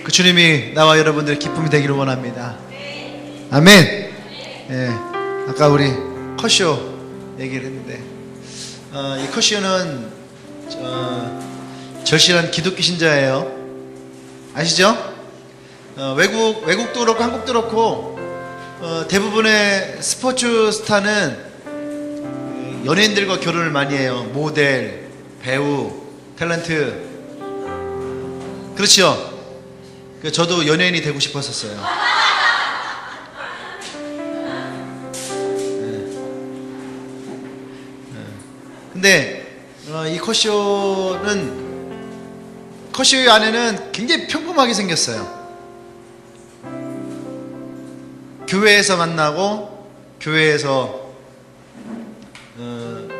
그 주님이 나와 여러분들의 기쁨이 되기를 원합니다. 아멘. 예, 아까 우리 커쇼 얘기를 했는데 이 커쇼는 절실한 기독교 신자예요. 아시죠? 외국도 그렇고 한국도 그렇고 대부분의 스포츠 스타는 연예인들과 결혼을 많이 해요. 모델, 배우, 탤런트. 그렇죠? 저도 연예인이 되고 싶었었어요. 근데 이 커쇼의 아내는 굉장히 평범하게 생겼어요. 교회에서 만나고 교회에서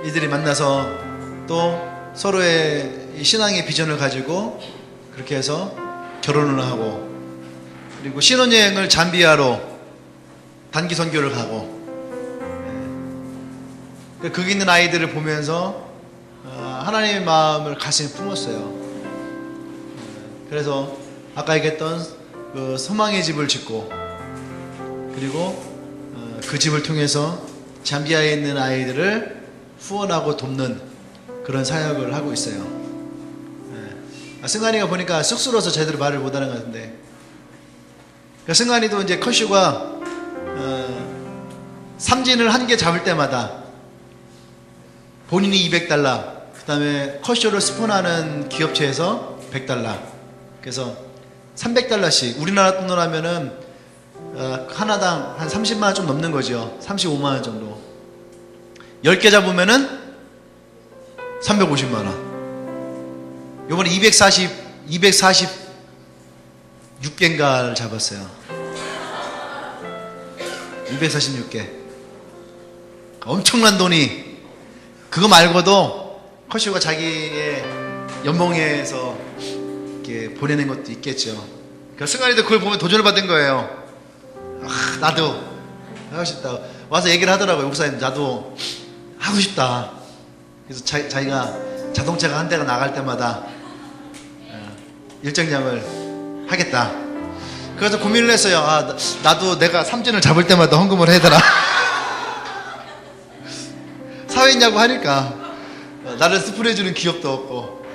이들이 만나서 또 서로의 신앙의 비전을 가지고 그렇게 해서 결혼을 하고, 그리고 신혼여행을 잠비아로 단기 선교를 가고, 거기 있는 아이들을 보면서 하나님의 마음을 가슴에 품었어요. 그래서 아까 얘기했던 그 소망의 집을 짓고, 그리고 그 집을 통해서 잠비아에 있는 아이들을 후원하고 돕는 그런 사역을 하고 있어요. 승관이가 보니까 쑥스러워서 제대로 말을 못하는 것 같은데, 그러니까 승관이도 이제 커쇼가 삼진을 한 개 잡을 때마다 본인이 $200, 그 다음에 커쇼를 스폰하는 기업체에서 $100, 그래서 $300씩, 우리나라 돈으로 하면은 하나당 한 30만원 좀 넘는 거죠. 35만원 정도. 10개 잡으면은 350만원. 요번에 246개인가를 잡았어요. 246개. 엄청난 돈이. 그거 말고도 커쇼가 자기의 연봉에서 이렇게 보내는 것도 있겠죠. 그러니까 승관이도 그걸 보면 도전을 받은 거예요. 나도 하고 싶다. 와서 얘기를 하더라고요. 목사님, 나도 하고 싶다. 그래서 자기가 자동차가 한 대가 나갈 때마다 일정량을 하겠다. 그래서 고민을 했어요. 나도 내가 삼진을 잡을 때마다 헌금을 해야 되나. 사회 있냐고 하니까 나를 스폰해주는 기업도 없고,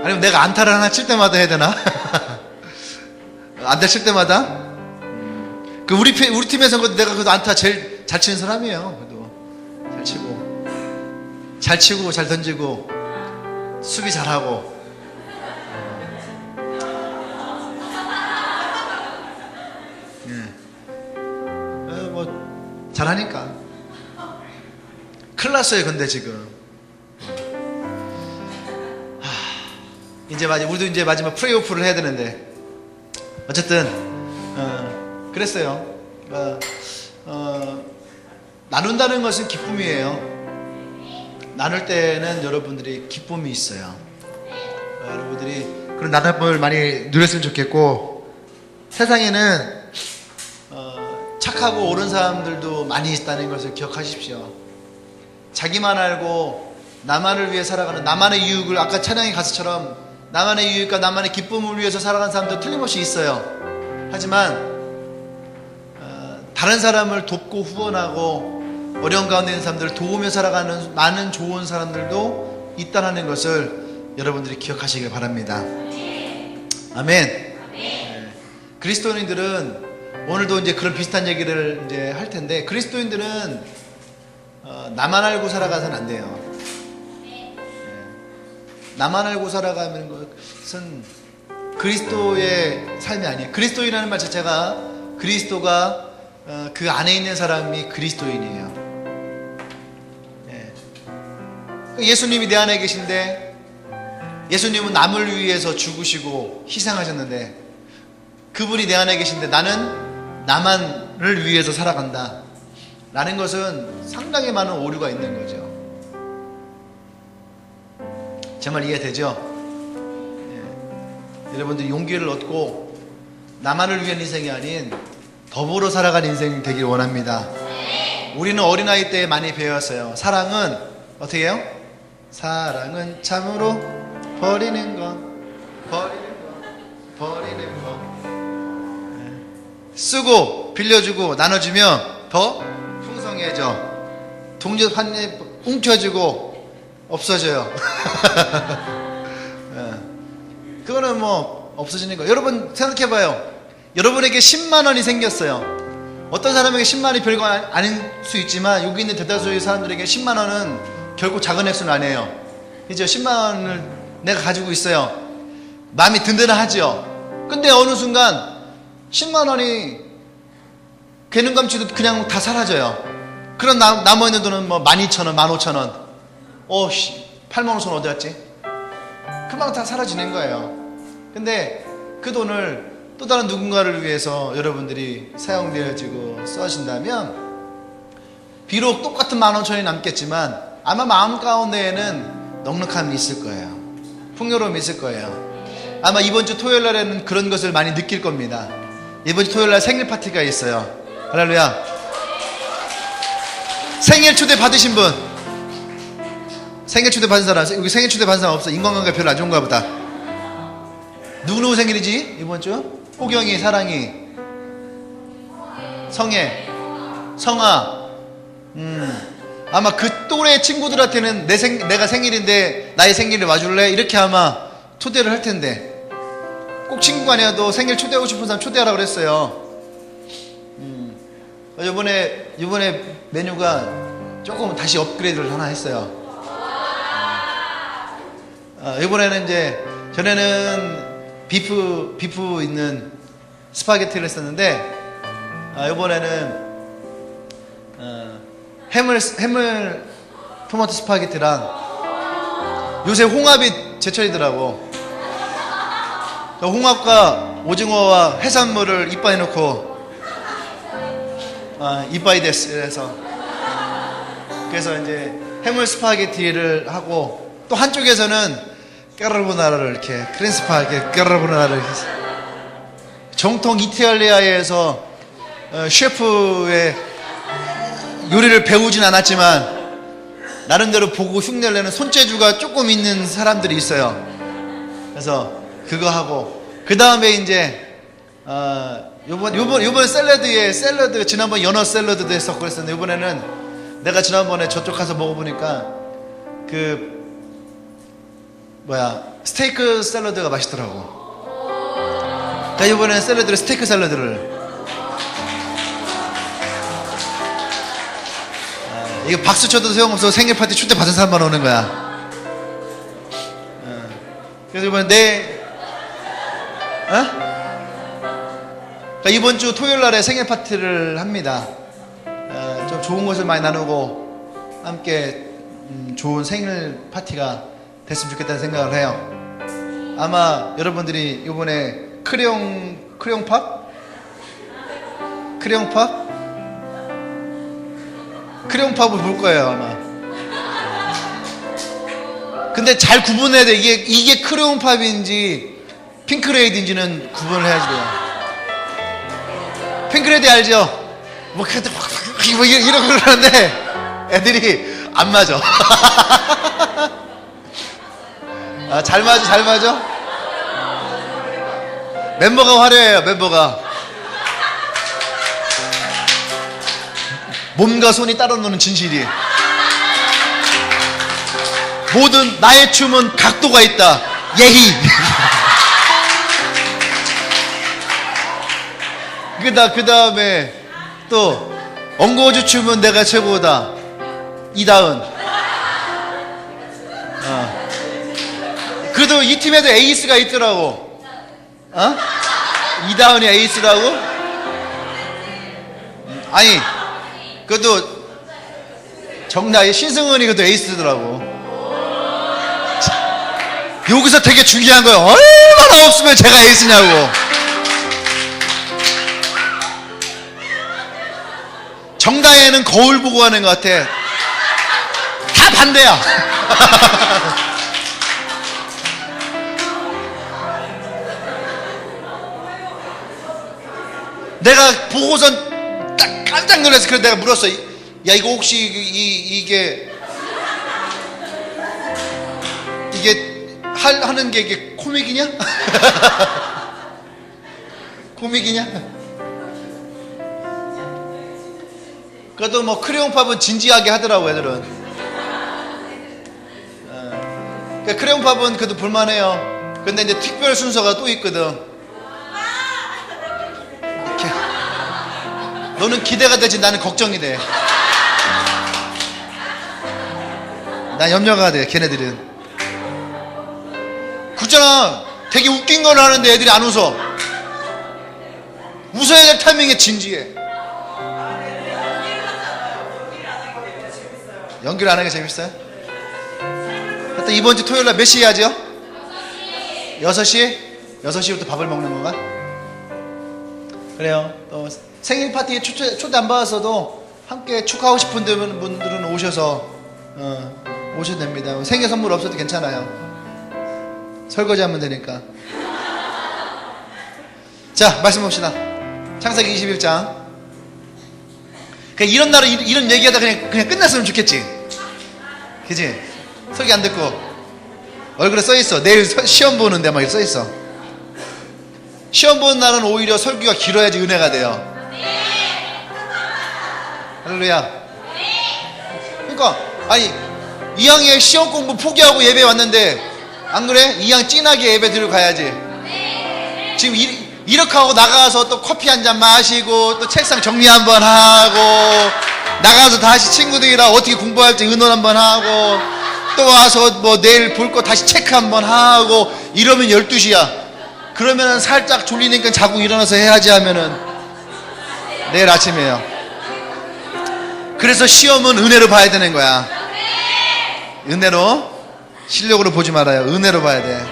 아니면 내가 안타를 하나 칠 때마다 해야 되나. 안타 칠 때마다. 우리 팀에서 내가 그래도 안타 제일 잘 치는 사람이에요. 그래도 잘 치고 잘 던지고 수비 잘하고. 뭐 잘하니까. 큰일 났어요. 근데 지금 우리도 이제 마지막 플레이오프를 해야 되는데, 어쨌든 그랬어요. 나눈다는 것은 기쁨이에요. 나눌 때는 여러분들이 기쁨이 있어요. 여러분들이 그런 나눔을 많이 누렸으면 좋겠고, 세상에는 착하고 옳은 사람들도 많이 있다는 것을 기억하십시오. 자기만 알고 나만을 위해 살아가는, 나만의 유익을, 아까 찬양의 가수처럼 나만의 유익과 나만의 기쁨을 위해서 살아가는 사람도 틀림없이 있어요. 하지만 다른 사람을 돕고 후원하고 어려운 가운데 있는 사람들을 도우며 살아가는 많은 좋은 사람들도 있다는 것을 여러분들이 기억하시길 바랍니다. 아멘. 그리스도인들은 오늘도 이제 그런 비슷한 얘기를 이제 할 텐데, 그리스도인들은 나만 알고 살아가서는 안 돼요. 나만 알고 살아가는 것은 그리스도의 삶이 아니에요. 그리스도인이라는 말 자체가 그리스도가 그 안에 있는 사람이 그리스도인이에요. 예수님이 내 안에 계신데, 예수님은 남을 위해서 죽으시고 희생하셨는데, 그분이 내 안에 계신데 나는 나만을 위해서 살아간다 라는 것은 상당히 많은 오류가 있는 거죠. 제 말 이해되죠? 여러분들이 용기를 얻고 나만을 위한 인생이 아닌 더불어 살아가는 인생이 되길 원합니다. 우리는 어린아이 때 많이 배웠어요. 사랑은 어떻게 해요? 사랑은 참으로 버리는 것. 버리는 거. 쓰고 빌려주고 나눠주면 더 풍성해져. 동전 한 입 움켜쥐고 없어져요. 그거는 뭐 없어지는 거예요. 여러분 생각해봐요. 여러분에게 10만 원이 생겼어요. 어떤 사람에게 10만 원이 별거 아닐 수 있지만 여기 있는 대다수의 사람들에게 10만 원은 결코 작은 액수는 아니에요. 이제 10만 원을 내가 가지고 있어요. 마음이 든든하죠. 근데 어느 순간 10만 원이 괴눈감치도 그냥 다 사라져요. 그럼 남아있는 돈은 뭐 12,000원, 15,000원. 85,000원 어디 갔지? 금방 다 사라지는 거예요. 근데 그 돈을 또 다른 누군가를 위해서 여러분들이 사용되어지고 써진다면 비록 똑같은 15,000원이 남겠지만 아마 마음 가운데에는 넉넉함이 있을 거예요. 풍요로움이 있을 거예요. 아마 이번 주 토요일 날에는 그런 것을 많이 느낄 겁니다. 이번 주 토요일 날 생일 파티가 있어요. 할렐루야. 생일 초대 받으신 분, 생일 초대 받은 사람, 여기 생일 초대 받은 사람 없어? 인간관계 별로 안 좋은가 보다. 누구 생일이지? 이번 주? 호경이, 사랑이, 성애, 성아. 아마 그 또래 친구들한테는 내가 생일인데 나의 생일에 와줄래? 이렇게 아마 초대를 할 텐데, 꼭 친구가 아니어도 생일 초대하고 싶은 사람 초대하라고 그랬어요. 이번에 메뉴가 조금 다시 업그레이드를 하나 했어요. 이번에는 이제, 전에는 비프 있는 스파게티를 했었는데, 이번에는 해물 토마토 스파게티랑, 요새 홍합이 제철이더라고. 홍합과 오징어와 해산물을 이빠이 넣고, 이빠이 데스 해서, 그래서 이제 해물 스파게티를 하고, 또 한쪽에서는 까르보나라를 이렇게 크림 스파게티 까르보나라를 정통 이탈리아에서 셰프의 요리를 배우진 않았지만 나름대로 보고 흉내를 내는 손재주가 조금 있는 사람들이 있어요. 그래서 그거 하고, 그 다음에 이제 요번 샐러드 지난번 연어 샐러드도 했었고 그랬었는데, 이번에는 내가 지난번에 저쪽 가서 먹어보니까 스테이크 샐러드가 맛있더라고. 그러니까 이번에는 스테이크 샐러드를, 이거 박수 쳐도 소용없어. 생일 파티 초대 받은 사람만 오는 거야. 그래서 이번에 그러니까 이번 주 토요일 날에 생일 파티를 합니다. 좀 좋은 것을 많이 나누고 함께 좋은 생일 파티가 됐으면 좋겠다는 생각을 해요. 아마 여러분들이 이번에 크레용팝을 볼 거예요, 아마. 근데 잘 구분해야 돼. 이게 크레용팝인지 핑크레이드인지는 구분을 해야지 돼요. 핑크레이드 알죠? 뭐 이러고 그러는데 애들이 안 맞아. 잘 맞아? 멤버가 화려해요, 멤버가. 몸과 손이 따로 노는 진실이. 모든 나의 춤은 각도가 있다. 예희. 그 다음에 또 엉거주 춤은 내가 최고다. 이다은. 그래도 이 팀에도 에이스가 있더라고. 이다은이 에이스라고? 아니, 그래도 정나의 신승은이 그래도 에이스더라고. 여기서 되게 중요한 거예요. 얼마나 없으면 제가 에이스냐고. 정다혜는 거울 보고 하는 것 같아. 다 반대야. 내가 보고선 딱 깜짝 놀라서, 그래서 내가 물었어. 야, 이거 혹시 이게 하는 게 이게 코믹이냐? 코믹이냐? 그래도 뭐 크레용팝은 진지하게 하더라고 애들은. 그러니까 크레용팝은 그래도 볼만해요. 근데 이제 특별 순서가 또 있거든. 너는 기대가 되지 나는 걱정이 돼. 나 염려가 돼. 걔네들은 그렇잖아. 되게 웃긴 걸 하는데 애들이 안 웃어. 웃어야 될 타이밍에 진지해. 연기를 안 하는 게 재밌어요? 하여튼 이번 주 토요일날 몇 시에 하죠? 6시? 6시부터 밥을 먹는 건가? 그래요. 생일 파티에 초대 안 받았어도 함께 축하하고 싶은 분들은 오셔서 오셔도 됩니다. 생일 선물 없어도 괜찮아요. 설거지 하면 되니까. 자, 말씀 봅시다. 창세기 21장. 그냥 이런 날은 이런 얘기하다 그냥 끝났으면 좋겠지. 그치? 설교 안 듣고 얼굴에 써있어. 내일 시험 보는데 막 써있어. 시험 보는 날은 오히려 설교가 길어야지 은혜가 돼요. 할렐루야. 그러니까 아니 2학년 시험 공부 포기하고 예배 왔는데 안 그래? 2학 찐하게 예배 들고 가야지. 지금 이렇게 하고 나가서 또 커피 한잔 마시고 또 책상 정리 한번 하고 나가서 다시 친구들이랑 어떻게 공부할지 의논 한번 하고 또 와서 뭐 내일 볼 거 다시 체크 한번 하고 이러면 12시야. 그러면 살짝 졸리니까 자고 일어나서 해야지 하면은 내일 아침이에요. 그래서 시험은 은혜로 봐야 되는 거야. 은혜로. 실력으로 보지 말아요. 은혜로 봐야 돼.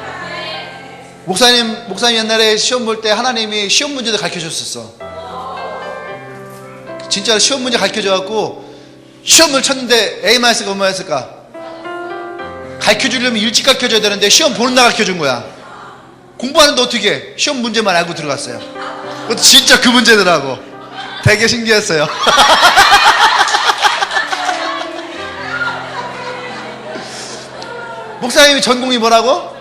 목사님 옛날에 시험 볼 때 하나님이 시험 문제도 가르쳐 줬었어. 진짜로 시험 문제 가르쳐 줘갖고 시험을 쳤는데 A 마이너스가 얼마였을까? 가르쳐 주려면 일찍 가르쳐 줘야 되는데 시험 보는 날 가르쳐 준 거야. 공부하는데 어떻게 해? 시험 문제만 알고 들어갔어요. 그것도 진짜 그 문제더라고. 되게 신기했어요. 목사님이 전공이 뭐라고?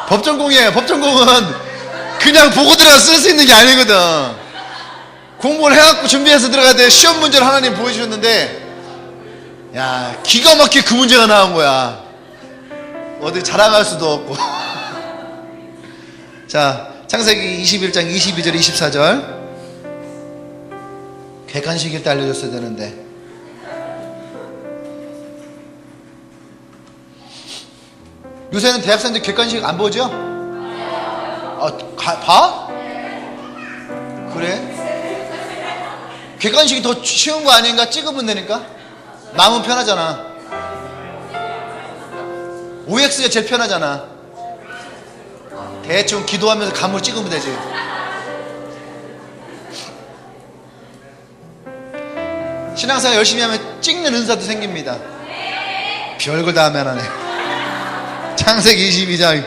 법전공이에요. 법전공은 그냥 보고 들어가 쓸 수 있는 게 아니거든. 공부를 해갖고 준비해서 들어가야 돼. 시험 문제를 하나님 보여주셨는데 야 기가 막히게 그 문제가 나온 거야. 어디 자랑할 수도 없고. 자, 창세기 21장 22절 24절. 객관식일 때 알려줬어야 되는데 요새는 대학생들 객관식 안 보죠? 봐? 그래? 객관식이 더 쉬운 거 아닌가? 찍으면 되니까 마음은 편하잖아. OX가 제일 편하잖아. 대충 기도하면서 감으로 찍으면 되지. 신앙생활 열심히 하면 찍는 은사도 생깁니다. 별걸 다 하면 하네. 창세기 22장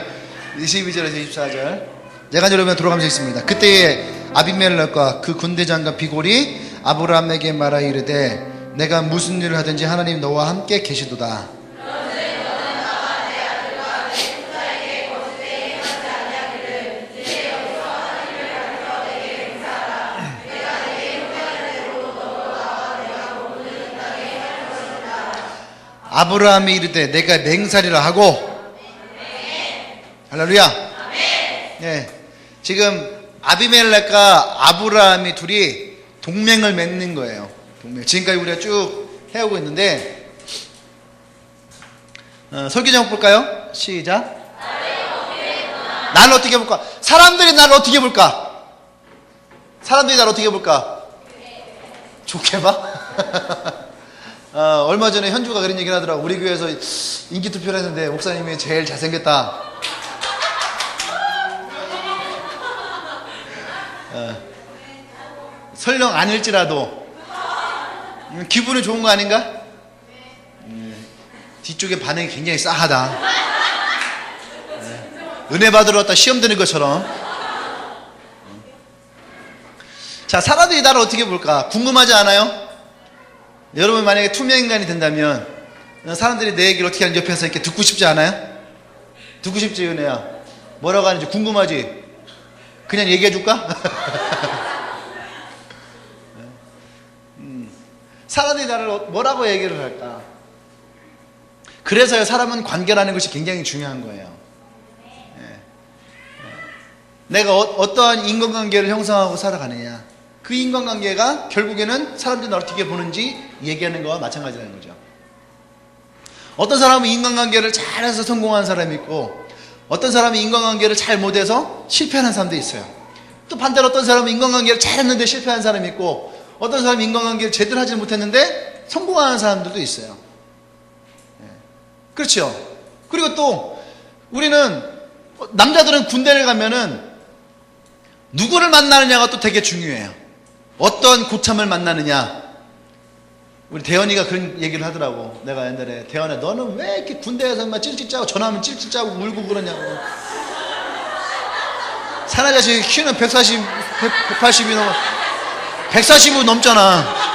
22절에서 24절. 내가 여러분 돌아가면서 있습니다. 그때에 아비멜렉과 그 군대장과 비골이 아브라함에게 말하 이르되 내가 무슨 일을 하든지 하나님 너와 함께 계시도다. 아브라함이 이르되 내가 맹살이라 하고. 할렐루야. 네, 지금 아비멜렉과 아브라함이 둘이 동맹을 맺는 거예요. 동맹. 지금까지 우리가 쭉 해오고 있는데 설교 제목 볼까요? 시작. 나를 어떻게 볼까? 사람들이 나를 어떻게 볼까? 사람들이 나를 어떻게 볼까? 좋게 봐? 얼마 전에 현주가 그런 얘기를 하더라고. 우리 교회에서 인기투표를 했는데 목사님이 제일 잘생겼다. 설령 아닐지라도 기분이 좋은 거 아닌가? 뒤쪽에 반응이 굉장히 싸하다. 은혜 받으러 왔다 시험 드는 것처럼. 자, 사람들이 나를 어떻게 볼까? 궁금하지 않아요? 여러분 만약에 투명인간이 된다면 사람들이 내 얘기를 어떻게 하는지 옆에서 이렇게 듣고 싶지 않아요? 듣고 싶지, 은혜야? 뭐라고 하는지 궁금하지? 그냥 얘기해 줄까? 사람들이 나를 뭐라고 얘기를 할까? 그래서요, 사람은 관계라는 것이 굉장히 중요한 거예요. 내가 어떠한 인간관계를 형성하고 살아가느냐, 그 인간관계가 결국에는 사람들이 나를 어떻게 보는지 얘기하는 거와 마찬가지라는 거죠. 어떤 사람은 인간관계를 잘해서 성공한 사람이 있고, 어떤 사람이 인간관계를 잘 못해서 실패하는 사람도 있어요. 또 반대로 어떤 사람은 인간관계를 잘했는데 실패한 사람이 있고, 어떤 사람이 인간관계를 제대로 하지 못했는데 성공하는 사람들도 있어요. 그렇죠. 그리고 또 우리는, 남자들은 군대를 가면은 누구를 만나느냐가 또 되게 중요해요. 어떤 고참을 만나느냐. 우리 대현이가 그런 얘기를 하더라고. 내가 옛날에, 대현아, 너는 왜 이렇게 군대에서 막 찔찔 짜고, 전화하면 찔찔 짜고 울고 그러냐고. 사나 자식이 키는 140, 180이 넘어, 140은 넘잖아.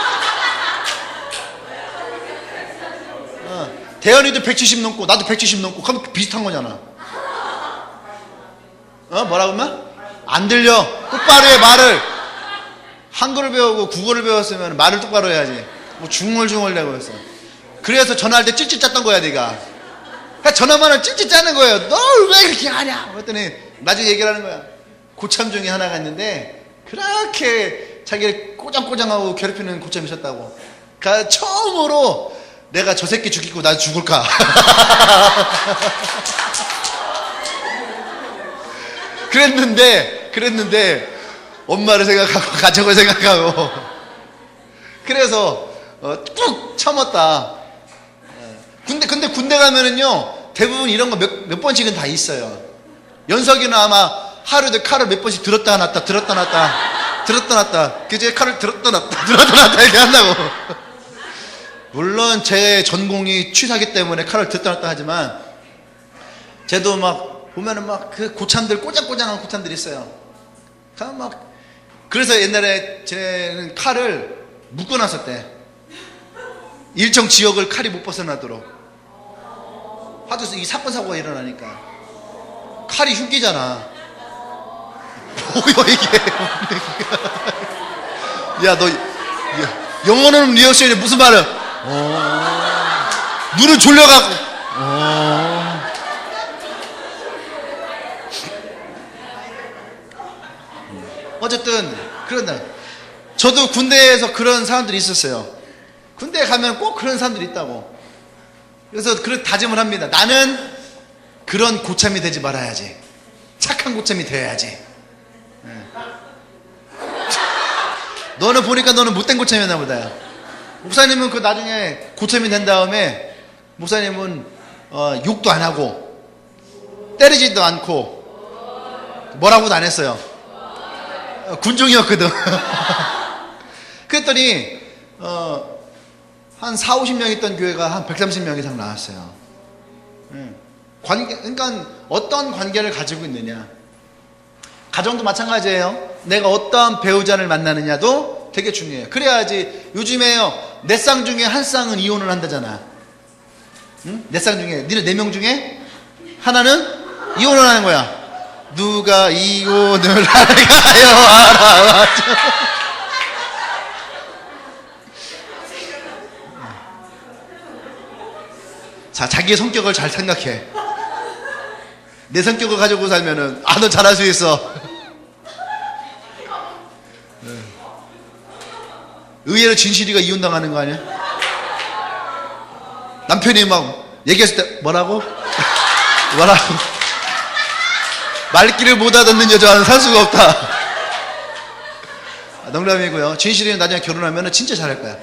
대현이도 170 넘고 나도 170 넘고 그럼 비슷한 거잖아. 뭐라고 하면? 안 들려. 똑바로 해, 말을. 한글을 배우고 국어를 배웠으면 말을 똑바로 해야지. 뭐 중얼중얼 내고 했어. 그래서 전화할 때 찔찔 짰던 거야, 네가. 그러니까 전화만 하면 찔찔 짜는 거예요. 널 왜 그렇게 하냐? 그랬더니 나중에 얘기를 하는 거야. 고참 중에 하나가 있는데 그렇게 자기를 꼬장꼬장하고 괴롭히는 고참이 있었다고. 그러니까 처음으로 내가 저 새끼 죽이고 나 죽을까? 그랬는데 엄마를 생각하고 가족을 생각하고 그래서 쭉 참았다. 근데 군대 가면은요 대부분 이런 거 몇 번씩은 다 있어요. 연석이는 아마 하루에 칼을 몇 번씩 들었다 놨다 그제 칼을 들었다 놨다 이렇게 한다고. 물론 제 전공이 취사기 때문에 칼을 들었다 놨다 하지만 쟤도 막 보면은 막 그 고참들 꼬장꼬장한 고참들이 있어요. 그래서 옛날에 쟤는 칼을 묶어놨었대. 일정 지역을 칼이 못 벗어나도록. 하도 이 사건 사고가 일어나니까 칼이 흉기잖아. 뭐야 이게? 야 너 영어는 리액션이 무슨 말을? 눈을 졸려갖고. 어쨌든 그런다. 저도 군대에서 그런 사람들이 있었어요. 군대에 가면 꼭 그런 사람들이 있다고. 그래서 그런 다짐을 합니다. 나는 그런 고참이 되지 말아야지. 착한 고참이 되어야지. 너는 보니까 너는 못된 고참이었나 보다. 목사님은 그 나중에 고참이 된 다음에 목사님은 욕도 안 하고 때리지도 않고 뭐라고도 안 했어요. 군중이었거든. 그랬더니 한 4, 50명 있던 교회가 한 130명 이상 나왔어요. 그러니까 어떤 관계를 가지고 있느냐. 가정도 마찬가지예요. 내가 어떠한 배우자를 만나느냐도 되게 중요해요. 그래야지. 요즘에요 네 쌍 중에 한 쌍은 이혼을 한다잖아. 응? 네 쌍 중에 니네 4명 중에 하나는 이혼을 하는 거야. 누가 이혼을 할까요? 알아봤죠. 자, 자기의 성격을 잘 생각해. 내 성격을 가지고 살면은 너 잘할 수 있어. 의외로 진실이가 이혼당하는 거 아니야? 남편이 막 얘기했을 때 뭐라고? 말귀를 못 알아듣는 여자는 살 수가 없다. 농담이고요. 진실이는 나중에 결혼하면 진짜 잘할 거야.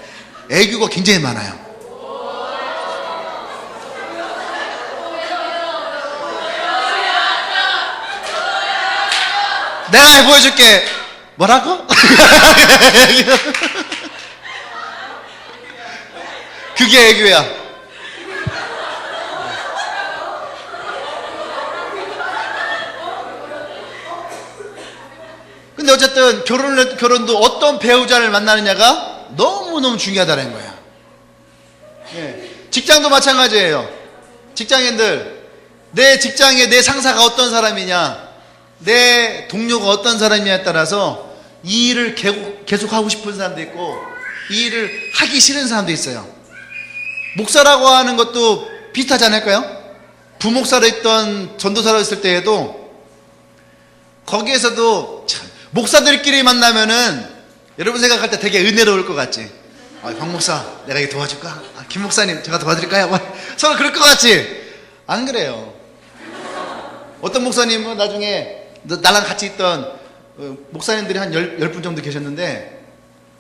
애교가 굉장히 많아요. 내가 보여줄게. 뭐라고? 그게 애교야. 근데 어쨌든 결혼도 어떤 배우자를 만나느냐가 너무너무 중요하다는 거야. 직장도 마찬가지예요. 직장인들, 내 직장에 내 상사가 어떤 사람이냐, 내 동료가 어떤 사람이냐에 따라서 이 일을 계속 하고 싶은 사람도 있고 이 일을 하기 싫은 사람도 있어요. 목사라고 하는 것도 비슷하지 않을까요? 부목사로 있던 전도사로 있을 때에도 거기에서도 참, 목사들끼리 만나면은 여러분 생각할 때 되게 은혜로울 것 같지? 황 목사 내가 이거 도와줄까? 김 목사님 제가 도와드릴까요? 서로 그럴 것 같지? 안 그래요. 어떤 목사님은 나중에 나랑 같이 있던 목사님들이 한 10분 정도 계셨는데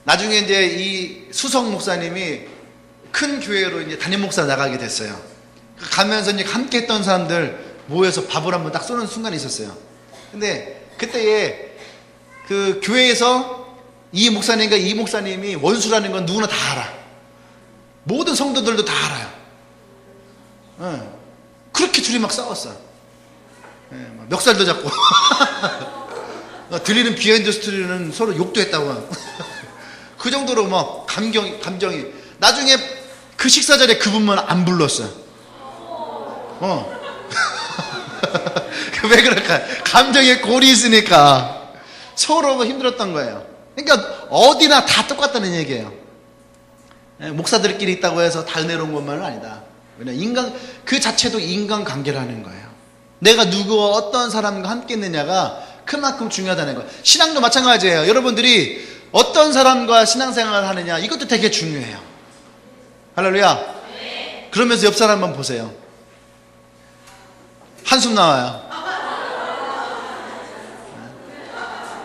나중에 이제 이 수석 목사님이 큰 교회로 이제 담임 목사 나가게 됐어요. 가면서 이제 함께 했던 사람들 모여서 밥을 한번 딱 쏘는 순간이 있었어요. 근데 그때에 그 교회에서 이 목사님과 이 목사님이 원수라는 건 누구나 다 알아. 모든 성도들도 다 알아요. 그렇게 둘이 막 싸웠어. 멱살도 잡고 들리는 비하인드 스토리는 서로 욕도 했다고. 그 정도로 막 감정이 나중에 그 식사 자리에 그분만 안 불렀어. 왜 그럴까? 감정에 골이 있으니까 서로 힘들었던 거예요. 그러니까 어디나 다 똑같다는 얘기예요. 목사들끼리 있다고 해서 다 은혜로운 것만은 아니다. 왜냐면 그 자체도 인간관계라는 거예요. 내가 누구와 어떤 사람과 함께 있느냐가 그만큼 중요하다는 거예요. 신앙도 마찬가지예요. 여러분들이 어떤 사람과 신앙생활을 하느냐 이것도 되게 중요해요. 할렐루야. 그러면서 옆 사람 한번 보세요. 한숨 나와요.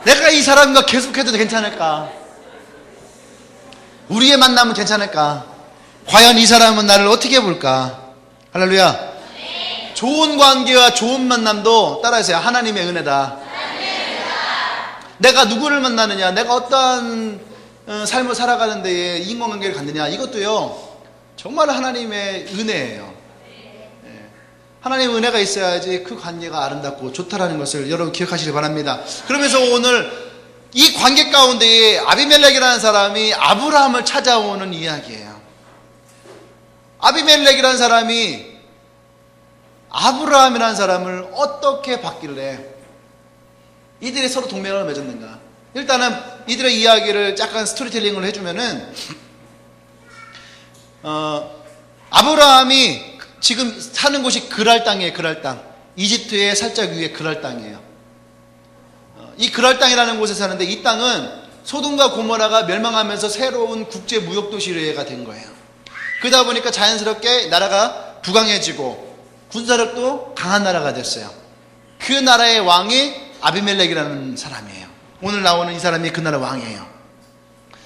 내가 이 사람과 계속해도 괜찮을까? 우리의 만남은 괜찮을까? 과연 이 사람은 나를 어떻게 볼까? 할렐루야. 좋은 관계와 좋은 만남도 따라하세요. 하나님의 은혜다. 내가 누구를 만나느냐, 내가 어떤 삶을 살아가는 데에 인간관계를 갖느냐, 이것도요 정말 하나님의 은혜예요. 하나님의 은혜가 있어야지 그 관계가 아름답고 좋다라는 것을 여러분 기억하시기 바랍니다. 그러면서 오늘 이 관계 가운데에 아비멜렉이라는 사람이 아브라함을 찾아오는 이야기예요. 아비멜렉이라는 사람이 아브라함이라는 사람을 어떻게 봤길래 이들이 서로 동맹을 맺었는가? 일단은 이들의 이야기를 약간 스토리텔링을 해주면은 아브라함이 지금 사는 곳이 그랄 땅이에요. 그랄 땅. 이집트의 살짝 위에 그랄 땅이에요. 이 그랄 땅이라는 곳에 사는데 이 땅은 소돔과 고모라가 멸망하면서 새로운 국제 무역 도시가 된 거예요. 그러다 보니까 자연스럽게 나라가 부강해지고 군사력도 강한 나라가 됐어요. 그 나라의 왕이 아비멜렉이라는 사람이에요. 오늘 나오는 이 사람이 그 나라 왕이에요.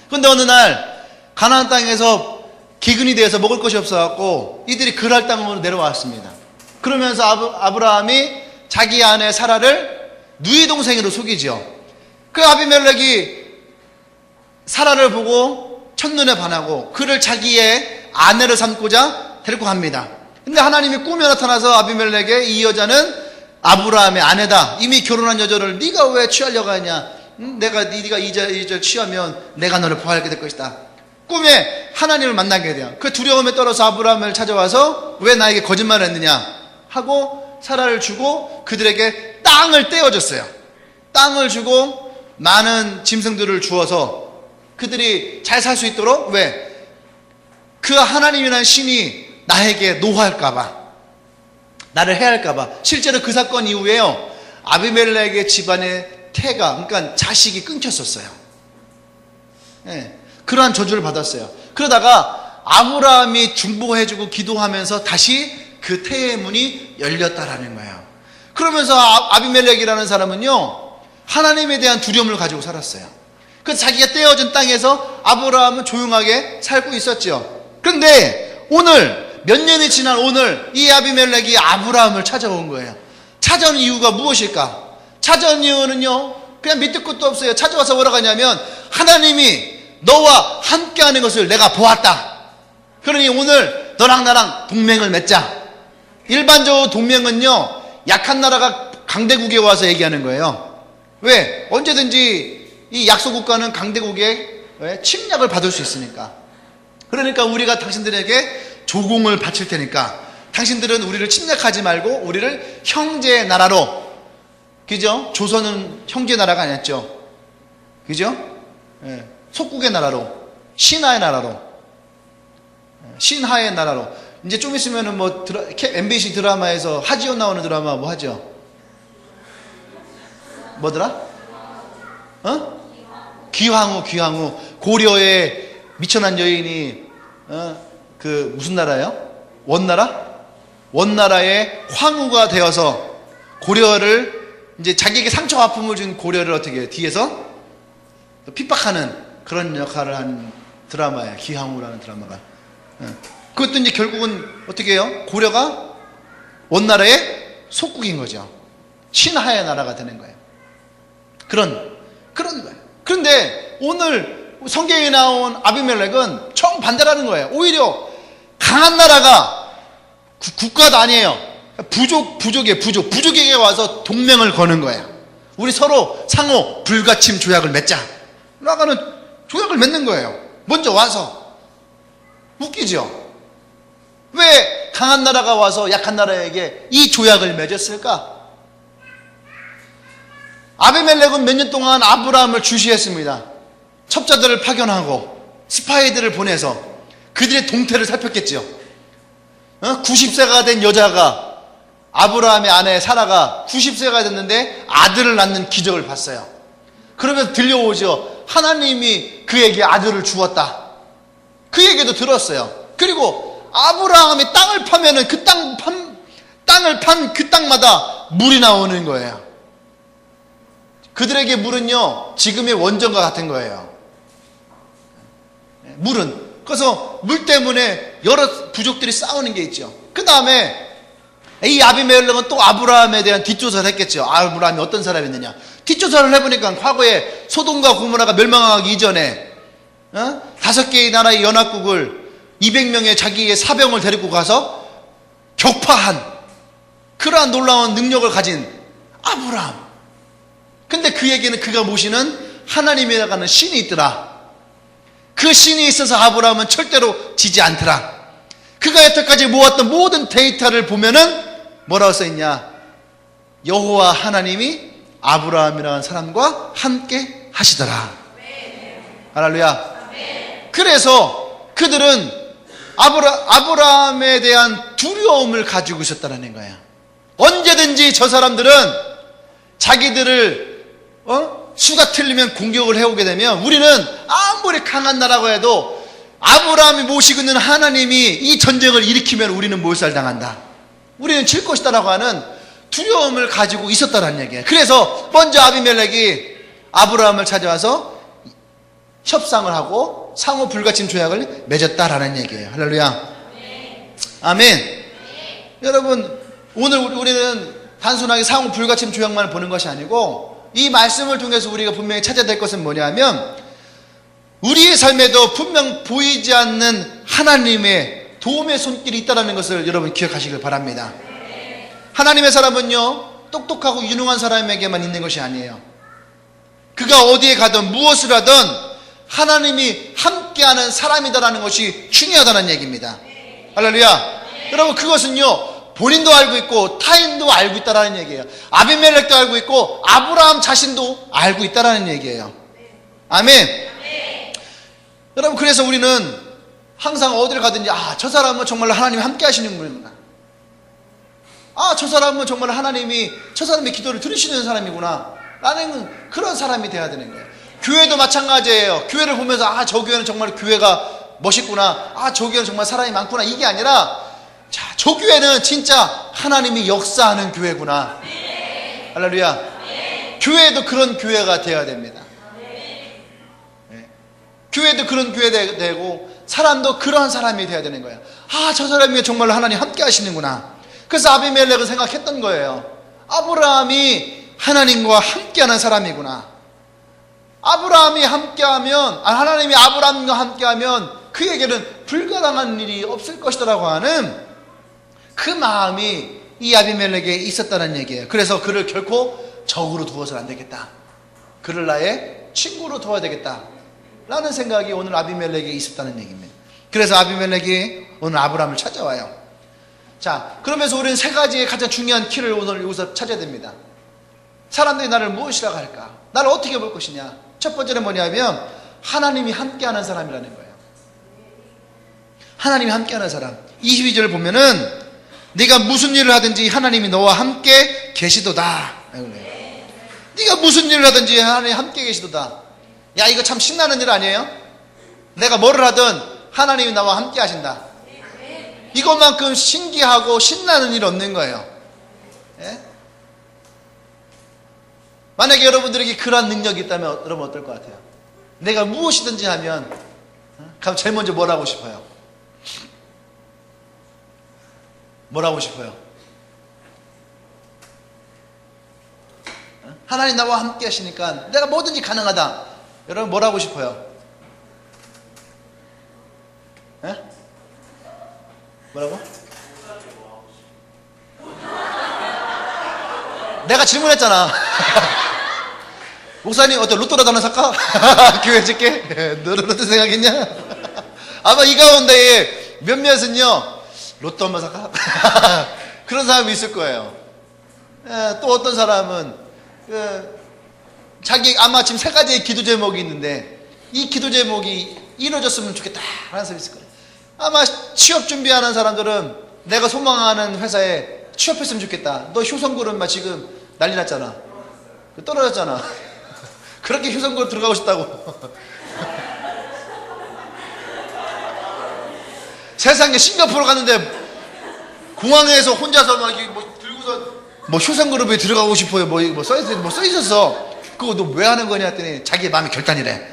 그런데 어느 날 가나안 땅에서 기근이 되어서 먹을 것이 없어갖고 이들이 그랄 땅으로 내려왔습니다. 그러면서 아브라함이 자기 아내 사라를 누이 동생으로 속이죠. 그 아비멜렉이 사라를 보고 첫눈에 반하고 그를 자기의 아내를 삼고자 데리고 갑니다. 근데 하나님이 꿈에 나타나서 아비멜렉에 이 여자는 아브라함의 아내다. 이미 결혼한 여자를 네가 왜 취하려고 하냐? 네가 이 여자를 취하면 내가 너를 보호하게 될 것이다. 꿈에 하나님을 만나게 돼요. 그 두려움에 떨어서 아브라함을 찾아와서 왜 나에게 거짓말을 했느냐 하고 사라를 주고 그들에게 땅을 떼어줬어요. 땅을 주고 많은 짐승들을 주어서 그들이 잘 살 수 있도록 왜? 그 하나님이라는 신이 나에게 노할까봐 나를 해할까봐. 실제로 그 사건 이후에요 아비멜렉의 집안의 태가 그러니까 자식이 끊겼었어요. 그러한 저주를 받았어요. 그러다가 아브라함이 중보해주고 기도하면서 다시 그 태의 문이 열렸다라는 거예요. 그러면서 아비멜렉이라는 사람은요 하나님에 대한 두려움을 가지고 살았어요. 그래서 자기가 떼어준 땅에서 아브라함은 조용하게 살고 있었죠. 그런데 오늘 몇 년이 지난 오늘 이 아비멜렉이 아브라함을 찾아온 거예요. 찾아온 이유가 무엇일까? 찾아온 이유는요 그냥 밑도 끝도 없어요. 찾아와서 뭐라고 하냐면 하나님이 너와 함께하는 것을 내가 보았다. 그러니 오늘 너랑 나랑 동맹을 맺자. 일반적으로 동맹은요 약한 나라가 강대국에 와서 얘기하는 거예요. 왜? 언제든지 이 약소국가는 강대국의 침략을 받을 수 있으니까. 그러니까 우리가 당신들에게 조공을 바칠 테니까 당신들은 우리를 침략하지 말고 우리를 형제의 나라로 그죠? 조선은 형제 나라가 아니었죠. 그죠? 예. 속국의 나라로, 신하의 나라로, 신하의 나라로. 이제 좀 있으면은 뭐 MBC 드라마에서 하지연 나오는 드라마 뭐 하죠? 뭐더라? 귀황후. 고려의 미천한 여인이 그 무슨 나라예요? 원나라의 황후가 되어서 고려를 이제 자기에게 상처 아픔을 준 고려를 어떻게 해요? 뒤에서 핍박하는 그런 역할을 한 드라마예요. 귀황후라는 드라마가. 그것도 이제 결국은 어떻게 해요? 고려가 원나라의 속국인 거죠. 신하의 나라가 되는 거예요. 그런 거예요. 그런데 오늘 성경에 나온 아비멜렉은 정반대라는 거예요. 오히려 강한 나라가 국가도 아니에요. 부족에게 와서 동맹을 거는 거예요. 우리 서로 상호 불가침 조약을 맺자. 나가는 조약을 맺는 거예요. 먼저 와서. 웃기죠? 왜 강한 나라가 와서 약한 나라에게 이 조약을 맺었을까? 아비멜렉은 몇 년 동안 아브라함을 주시했습니다. 첩자들을 파견하고 스파이들을 보내서 그들의 동태를 살폈겠죠. 90세가 된 여자가, 아브라함의 아내 사라가 90세가 됐는데 아들을 낳는 기적을 봤어요. 그러면서 들려오죠. 하나님이 그에게 아들을 주었다. 그 얘기도 들었어요. 그리고 아브라함이 땅을 파면은 땅을 판 그 땅마다 물이 나오는 거예요. 그들에게 물은요, 지금의 원전과 같은 거예요. 물은. 그래서 물 때문에 여러 부족들이 싸우는 게 있죠. 그 다음에 이 아비멜렉은 또 아브라함에 대한 뒷조사를 했겠죠. 아브라함이 어떤 사람이었느냐. 뒷조사를 해보니까 과거에 소돔과 고모라가 멸망하기 이전에 5개의 나라의 연합국을 200명의 자기의 사병을 데리고 가서 격파한 그러한 놀라운 능력을 가진 아브라함. 근데 그에게는 그가 모시는 하나님이라고 하는 신이 있더라. 그 신이 있어서 아브라함은 절대로 지지 않더라. 그가 여태까지 모았던 모든 데이터를 보면은 뭐라고 써있냐? 여호와 하나님이 아브라함이라는 사람과 함께 하시더라. 할렐루야. 그래서 그들은 아브라함에 대한 두려움을 가지고 있었다는 거야. 언제든지 저 사람들은 자기들을 수가 틀리면 공격을 해오게 되면 우리는 아무리 강한 나라고 해도 아브라함이 모시고 있는 하나님이 이 전쟁을 일으키면 우리는 몰살당한다. 우리는 질 것이다라고 하는 두려움을 가지고 있었다는 얘기예요. 그래서 먼저 아비멜렉이 아브라함을 찾아와서 협상을 하고 상호 불가침 조약을 맺었다라는 얘기예요. 할렐루야. 아멘. 여러분, 오늘 우리는 단순하게 상호 불가침 조약만 보는 것이 아니고 이 말씀을 통해서 우리가 분명히 찾아야 될 것은 뭐냐면 우리의 삶에도 분명 보이지 않는 하나님의 도움의 손길이 있다는 것을 여러분 기억하시길 바랍니다. 하나님의 사람은요, 똑똑하고 유능한 사람에게만 있는 것이 아니에요. 그가 어디에 가든 무엇을 하든 하나님이 함께하는 사람이다라는 것이 중요하다는 얘기입니다. 할렐루야. 여러분, 그것은요 본인도 알고 있고 타인도 알고 있다라는 얘기예요. 아비멜렉도 알고 있고 아브라함 자신도 알고 있다라는 얘기예요. 아멘. 여러분, 그래서 우리는 항상 어디를 가든지 저 사람은 정말 하나님이 함께 하시는 분이구나. 저 사람은 정말 하나님이 저 사람의 기도를 들으시는 사람이구나 라는 그런 사람이 돼야 되는 거예요. 교회도 마찬가지예요. 교회를 보면서 저 교회는 정말 교회가 멋있구나, 저 교회는 정말 사람이 많구나, 이게 아니라 저 교회는 진짜 하나님이 역사하는 교회구나. 할렐루야. 교회도 그런 교회가 되어야 됩니다. 교회도 그런 교회 되고 사람도 그러한 사람이 되어야 되는 거예요. 저 사람이 정말로 하나님 함께 하시는구나. 그래서 아비멜렉은 생각했던 거예요. 아브라함이 하나님과 함께하는 사람이구나. 아브라함이 함께하면, 하나님이 아브라함과 함께하면 그에게는 불가능한 일이 없을 것이라고 하는 그 마음이 이 아비멜렉에 있었다는 얘기예요. 그래서 그를 결코 적으로 두어서는 안 되겠다. 그를 나의 친구로 두어야 되겠다 라는 생각이 오늘 아비멜렉에 있었다는 얘기입니다. 그래서 아비멜렉이 오늘 아브라함을 찾아와요. 자, 그러면서 우리는 세 가지의 가장 중요한 키를 오늘 여기서 찾아야 됩니다. 사람들이 나를 무엇이라고 할까? 나를 어떻게 볼 것이냐? 첫 번째는 뭐냐면 하나님이 함께하는 사람이라는 거예요. 하나님이 함께하는 사람. 22절을 보면은 네가 무슨 일을 하든지 하나님이 너와 함께 계시도다. 네가 무슨 일을 하든지 하나님이 함께 계시도다. 야, 이거 참 신나는 일 아니에요? 내가 뭐를 하든 하나님이 나와 함께 하신다. 이것만큼 신기하고 신나는 일 없는 거예요. 예? 만약에 여러분들에게 그러한 능력이 있다면 여러분 어떨 것 같아요? 내가 무엇이든지 하면 그럼 제일 먼저 뭘 하고 싶어요? 뭘 하고 싶어요? 하나님 나와 함께 하시니까 내가 뭐든지 가능하다. 여러분 뭘 하고 싶어요? 에? 뭐라고? 내가 질문했잖아. 목사님 어때 로또라도 하나 살까? 교회 줄게. 너 로또 생각했냐? 아마 이 가운데에 몇몇은요 로또 한번 살까? 그런 사람이 있을 거예요. 또 어떤 사람은 자기 아마 지금 3가지의 기도 제목이 있는데 이 기도 제목이 이루어졌으면 좋겠다 하는 사람이 있을 거예요. 아마 취업 준비하는 사람들은 내가 소망하는 회사에 취업했으면 좋겠다. 너 효성그룹 지금 난리 났잖아. 떨어졌잖아. 그렇게 효성그룹 들어가고 싶다고. 세상에 싱가포르 갔는데 공항에서 혼자서 들고서 효성그룹에 들어가고 싶어요. 써 있었어. 그거 너 왜 하는 거냐 했더니 자기의 마음의 결단이래.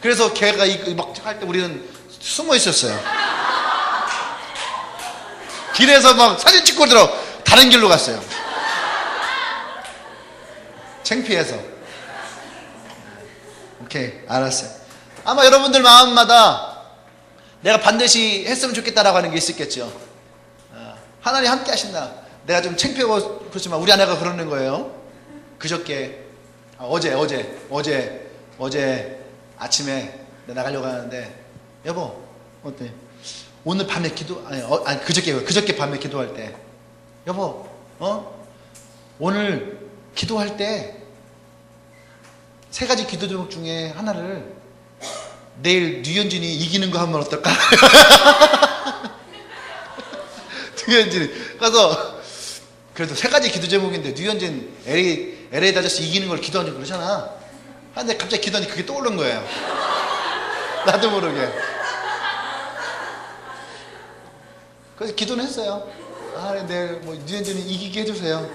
그래서 걔가 막 할 때 우리는 숨어 있었어요. 길에서 막 사진 찍고 다른 길로 갔어요. 창피해서. 오케이, 알았어요. 아마 여러분들 마음마다 내가 반드시 했으면 좋겠다라고 하는 게 있었겠죠. 하나님 함께 하신다. 내가 좀 창피하고 그렇지만 우리 아내가 그러는 거예요. 그저께 어제 아침에 나가려고 하는데 여보 어때? 오늘 밤에 그저께 밤에 기도할 때 여보 오늘 기도할 때 3가지 기도 제목 중에 하나를 내일 류현진이 이기는 거 하면 어떨까? 류현진이 가서 그래도 3가지 기도 제목인데 류현진 LA 다저스 이기는 걸 기도하는 그러잖아. 근데 갑자기 기도하니 그게 떠오른 거예요. 나도 모르게. 그래서 기도는 했어요. 내일 류현진이 이기게 해주세요.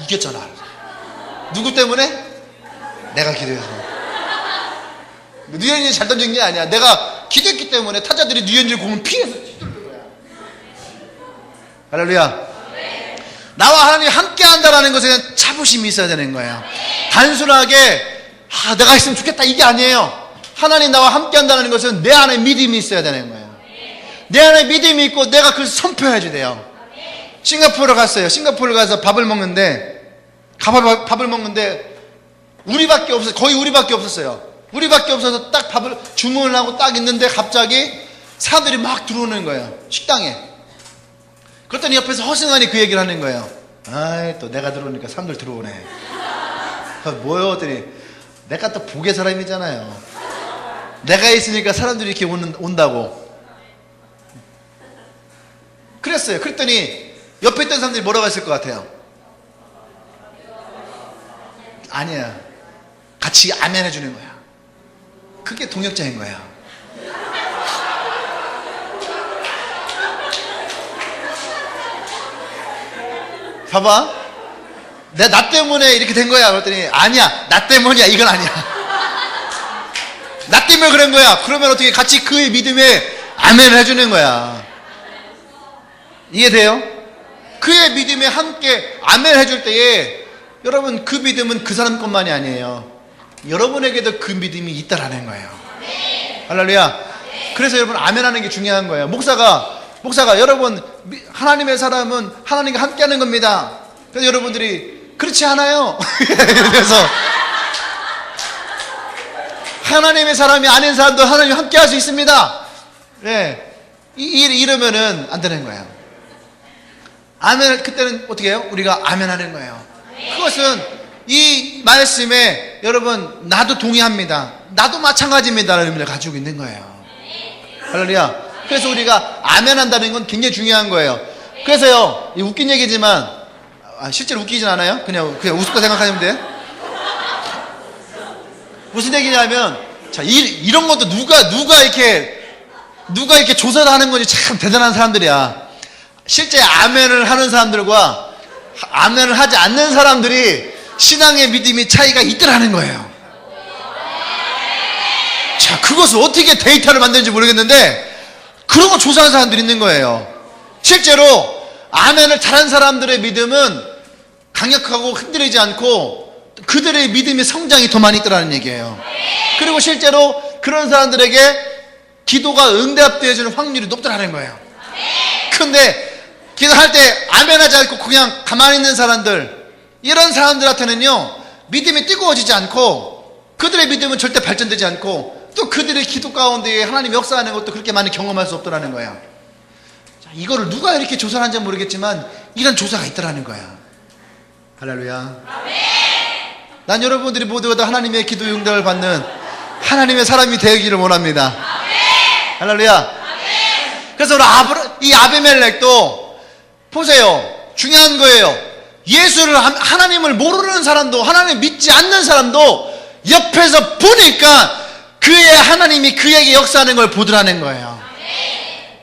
이겼잖아. 누구 때문에? 내가 기도해서. 류현진이 잘 던진 게 아니야. 내가 기도했기 때문에 타자들이 류현진 공을 피해서 휘두르는 거야. 할렐루야. 나와 하나님이 함께 한다라는 것에 대한 자부심이 있어야 되는 거예요. 단순하게 내가 했으면 좋겠다 이게 아니에요. 하나님 나와 함께 한다는 것은 내 안에 믿음이 있어야 되는 거예요. 내 안에 믿음이 있고 내가 그걸 선포해야지 돼요. 싱가포르 갔어요. 싱가포르 가서 밥을 먹는데 우리밖에 없었어요. 거의 우리밖에 없었어요. 우리밖에 없어서 딱 밥을 주문을 하고 딱 있는데 갑자기 사람들이 막 들어오는 거예요. 식당에. 그랬더니 옆에서 허승환이 그 얘기를 하는 거예요. 또 내가 들어오니까 사람들 들어오네. 뭐요? 했더니 내가 또 복의 사람이잖아요. 내가 있으니까 사람들이 이렇게 온다고. 그랬어요. 그랬더니 옆에 있던 사람들이 뭐라고 했을 것 같아요? 아니야. 같이 아멘 해주는 거야. 그게 동역자인 거야. 봐봐. 나 때문에 이렇게 된 거야. 그랬더니 아니야. 나 때문이야. 이건 아니야. 나 때문에 그런 거야. 그러면 어떻게 같이 그의 믿음에 아멘을 해주는 거야. 이해돼요? 그의 믿음에 함께 아멘 해줄 때에 여러분 그 믿음은 그 사람 것만이 아니에요. 여러분에게도 그 믿음이 있다라는 거예요. 할렐루야. 그래서 여러분 아멘 하는 게 중요한 거예요. 목사가 여러분 하나님의 사람은 하나님과 함께 하는 겁니다. 그래서 여러분들이 그렇지 않아요. 그래서 하나님의 사람이 아닌 사람도 하나님과 함께 할 수 있습니다. 네. 이러면은 안 되는 거예요. 아멘, 그때는 어떻게 해요? 우리가 아멘 하는 거예요. 그것은 이 말씀에 여러분 나도 동의합니다. 나도 마찬가지입니다라는 의미를 가지고 있는 거예요. 할렐루야. 그래서 우리가 아멘 한다는 건 굉장히 중요한 거예요. 그래서요, 이 웃긴 얘기지만 실제로 웃기진 않아요. 그냥 우습게 생각하시면 돼요. 무슨 얘기냐면, 자, 이런 것도 누가 이렇게 조사를 하는 건지 참 대단한 사람들이야. 실제 아멘을 하는 사람들과 아멘을 하지 않는 사람들이 신앙의 믿음이 차이가 있더라는 거예요. 자, 그것을 어떻게 데이터를 만드는지 모르겠는데, 그런 거 조사하는 사람들이 있는 거예요. 실제로 아멘을 잘한 사람들의 믿음은 강력하고 흔들리지 않고 그들의 믿음의 성장이 더 많이 있더라는 얘기예요. 그리고 실제로 그런 사람들에게 기도가 응답되어지는 확률이 높더라는 거예요. 근데 기도할 때 아멘하지 않고 그냥 가만히 있는 사람들, 이런 사람들한테는요, 믿음이 뜨거워지지 않고 그들의 믿음은 절대 발전되지 않고 또 그들의 기도 가운데 하나님이 역사하는 것도 그렇게 많이 경험할 수 없더라는 거예요. 자, 이거를 누가 이렇게 조사를 한지 모르겠지만 이런 조사가 있더라는 거야. 할렐루야. 아멘. 난 여러분들이 모두 다 하나님의 기도 응답을 받는 하나님의 사람이 되기를 원합니다. 아멘. 할렐루야. 아멘. 그래서 이 아비멜렉도 보세요. 중요한 거예요. 예수를, 하나님을 모르는 사람도, 하나님 믿지 않는 사람도 옆에서 보니까 그의 하나님이 그에게 역사하는 걸 보더라는 거예요.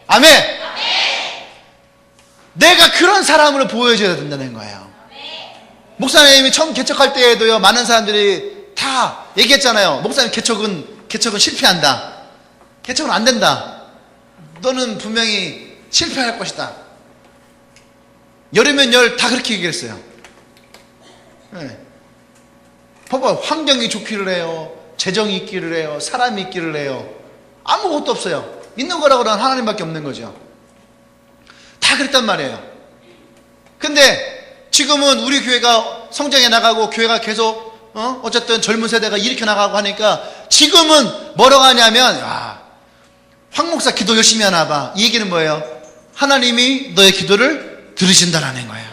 아멘. 아멘. 내가 그런 사람으로 보여줘야 된다는 거예요. 목사님이 처음 개척할 때에도요, 많은 사람들이 다 얘기했잖아요. 목사님 개척은 실패한다. 개척은 안 된다. 너는 분명히 실패할 것이다. 열이면 열 다 그렇게 얘기했어요. 네. 봐봐, 환경이 좋기를 해요. 재정이 있기를 해요. 사람이 있기를 해요. 아무것도 없어요. 있는 거라고 하면 하나님밖에 없는 거죠. 다 그랬단 말이에요. 근데 지금은 우리 교회가 성장해 나가고 교회가 계속 어쨌든 젊은 세대가 일으켜 나가고 하니까 지금은 뭐라고 하냐면, 황 목사 기도 열심히 하나 봐. 이 얘기는 뭐예요? 하나님이 너의 기도를 들으신다라는 거예요.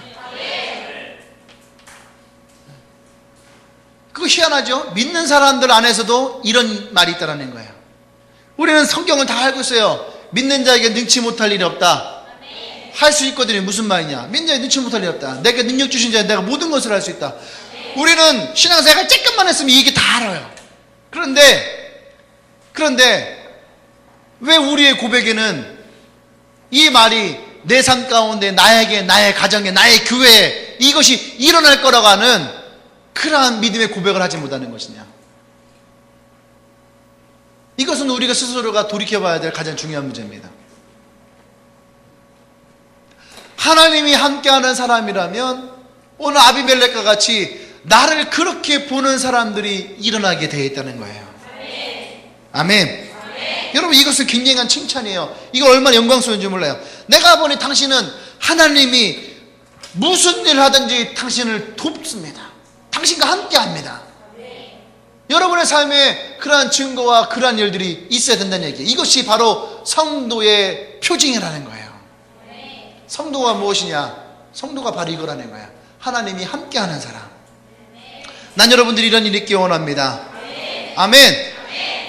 그거 희한하죠? 믿는 사람들 안에서도 이런 말이 있다라는 거예요. 우리는 성경을 다 알고 있어요. 믿는 자에게 능치 못할 일이 없다. 할 수 있거든요. 무슨 말이냐? 믿는 자에게 능치 못할 일이 없다. 내게 능력 주신 자에 내가 모든 것을 할 수 있다. 우리는 신앙생활 조금만 했으면 이 얘기 다 알아요. 그런데 왜 우리의 고백에는 이 말이 내 삶 가운데 나에게, 나의 가정에, 나의 교회에 이것이 일어날 거라고 하는 그러한 믿음의 고백을 하지 못하는 것이냐? 이것은 우리가 스스로가 돌이켜봐야 될 가장 중요한 문제입니다. 하나님이 함께하는 사람이라면 오늘 아비멜렉과 같이 나를 그렇게 보는 사람들이 일어나게 되어 있다는 거예요. 아멘. 여러분, 이것은 굉장한 칭찬이에요. 이거 얼마나 영광스러운지 몰라요. 내가 보니 당신은 하나님이 무슨 일을 하든지 당신을 돕습니다. 당신과 함께 합니다. 여러분의 삶에 그러한 증거와 그러한 일들이 있어야 된다는 얘기예요. 이것이 바로 성도의 표징이라는 거예요. 성도가 무엇이냐? 성도가 바로 이거라는 거야. 하나님이 함께하는 사람. 난 여러분들이 이런 일이 있기 원합니다. 아멘.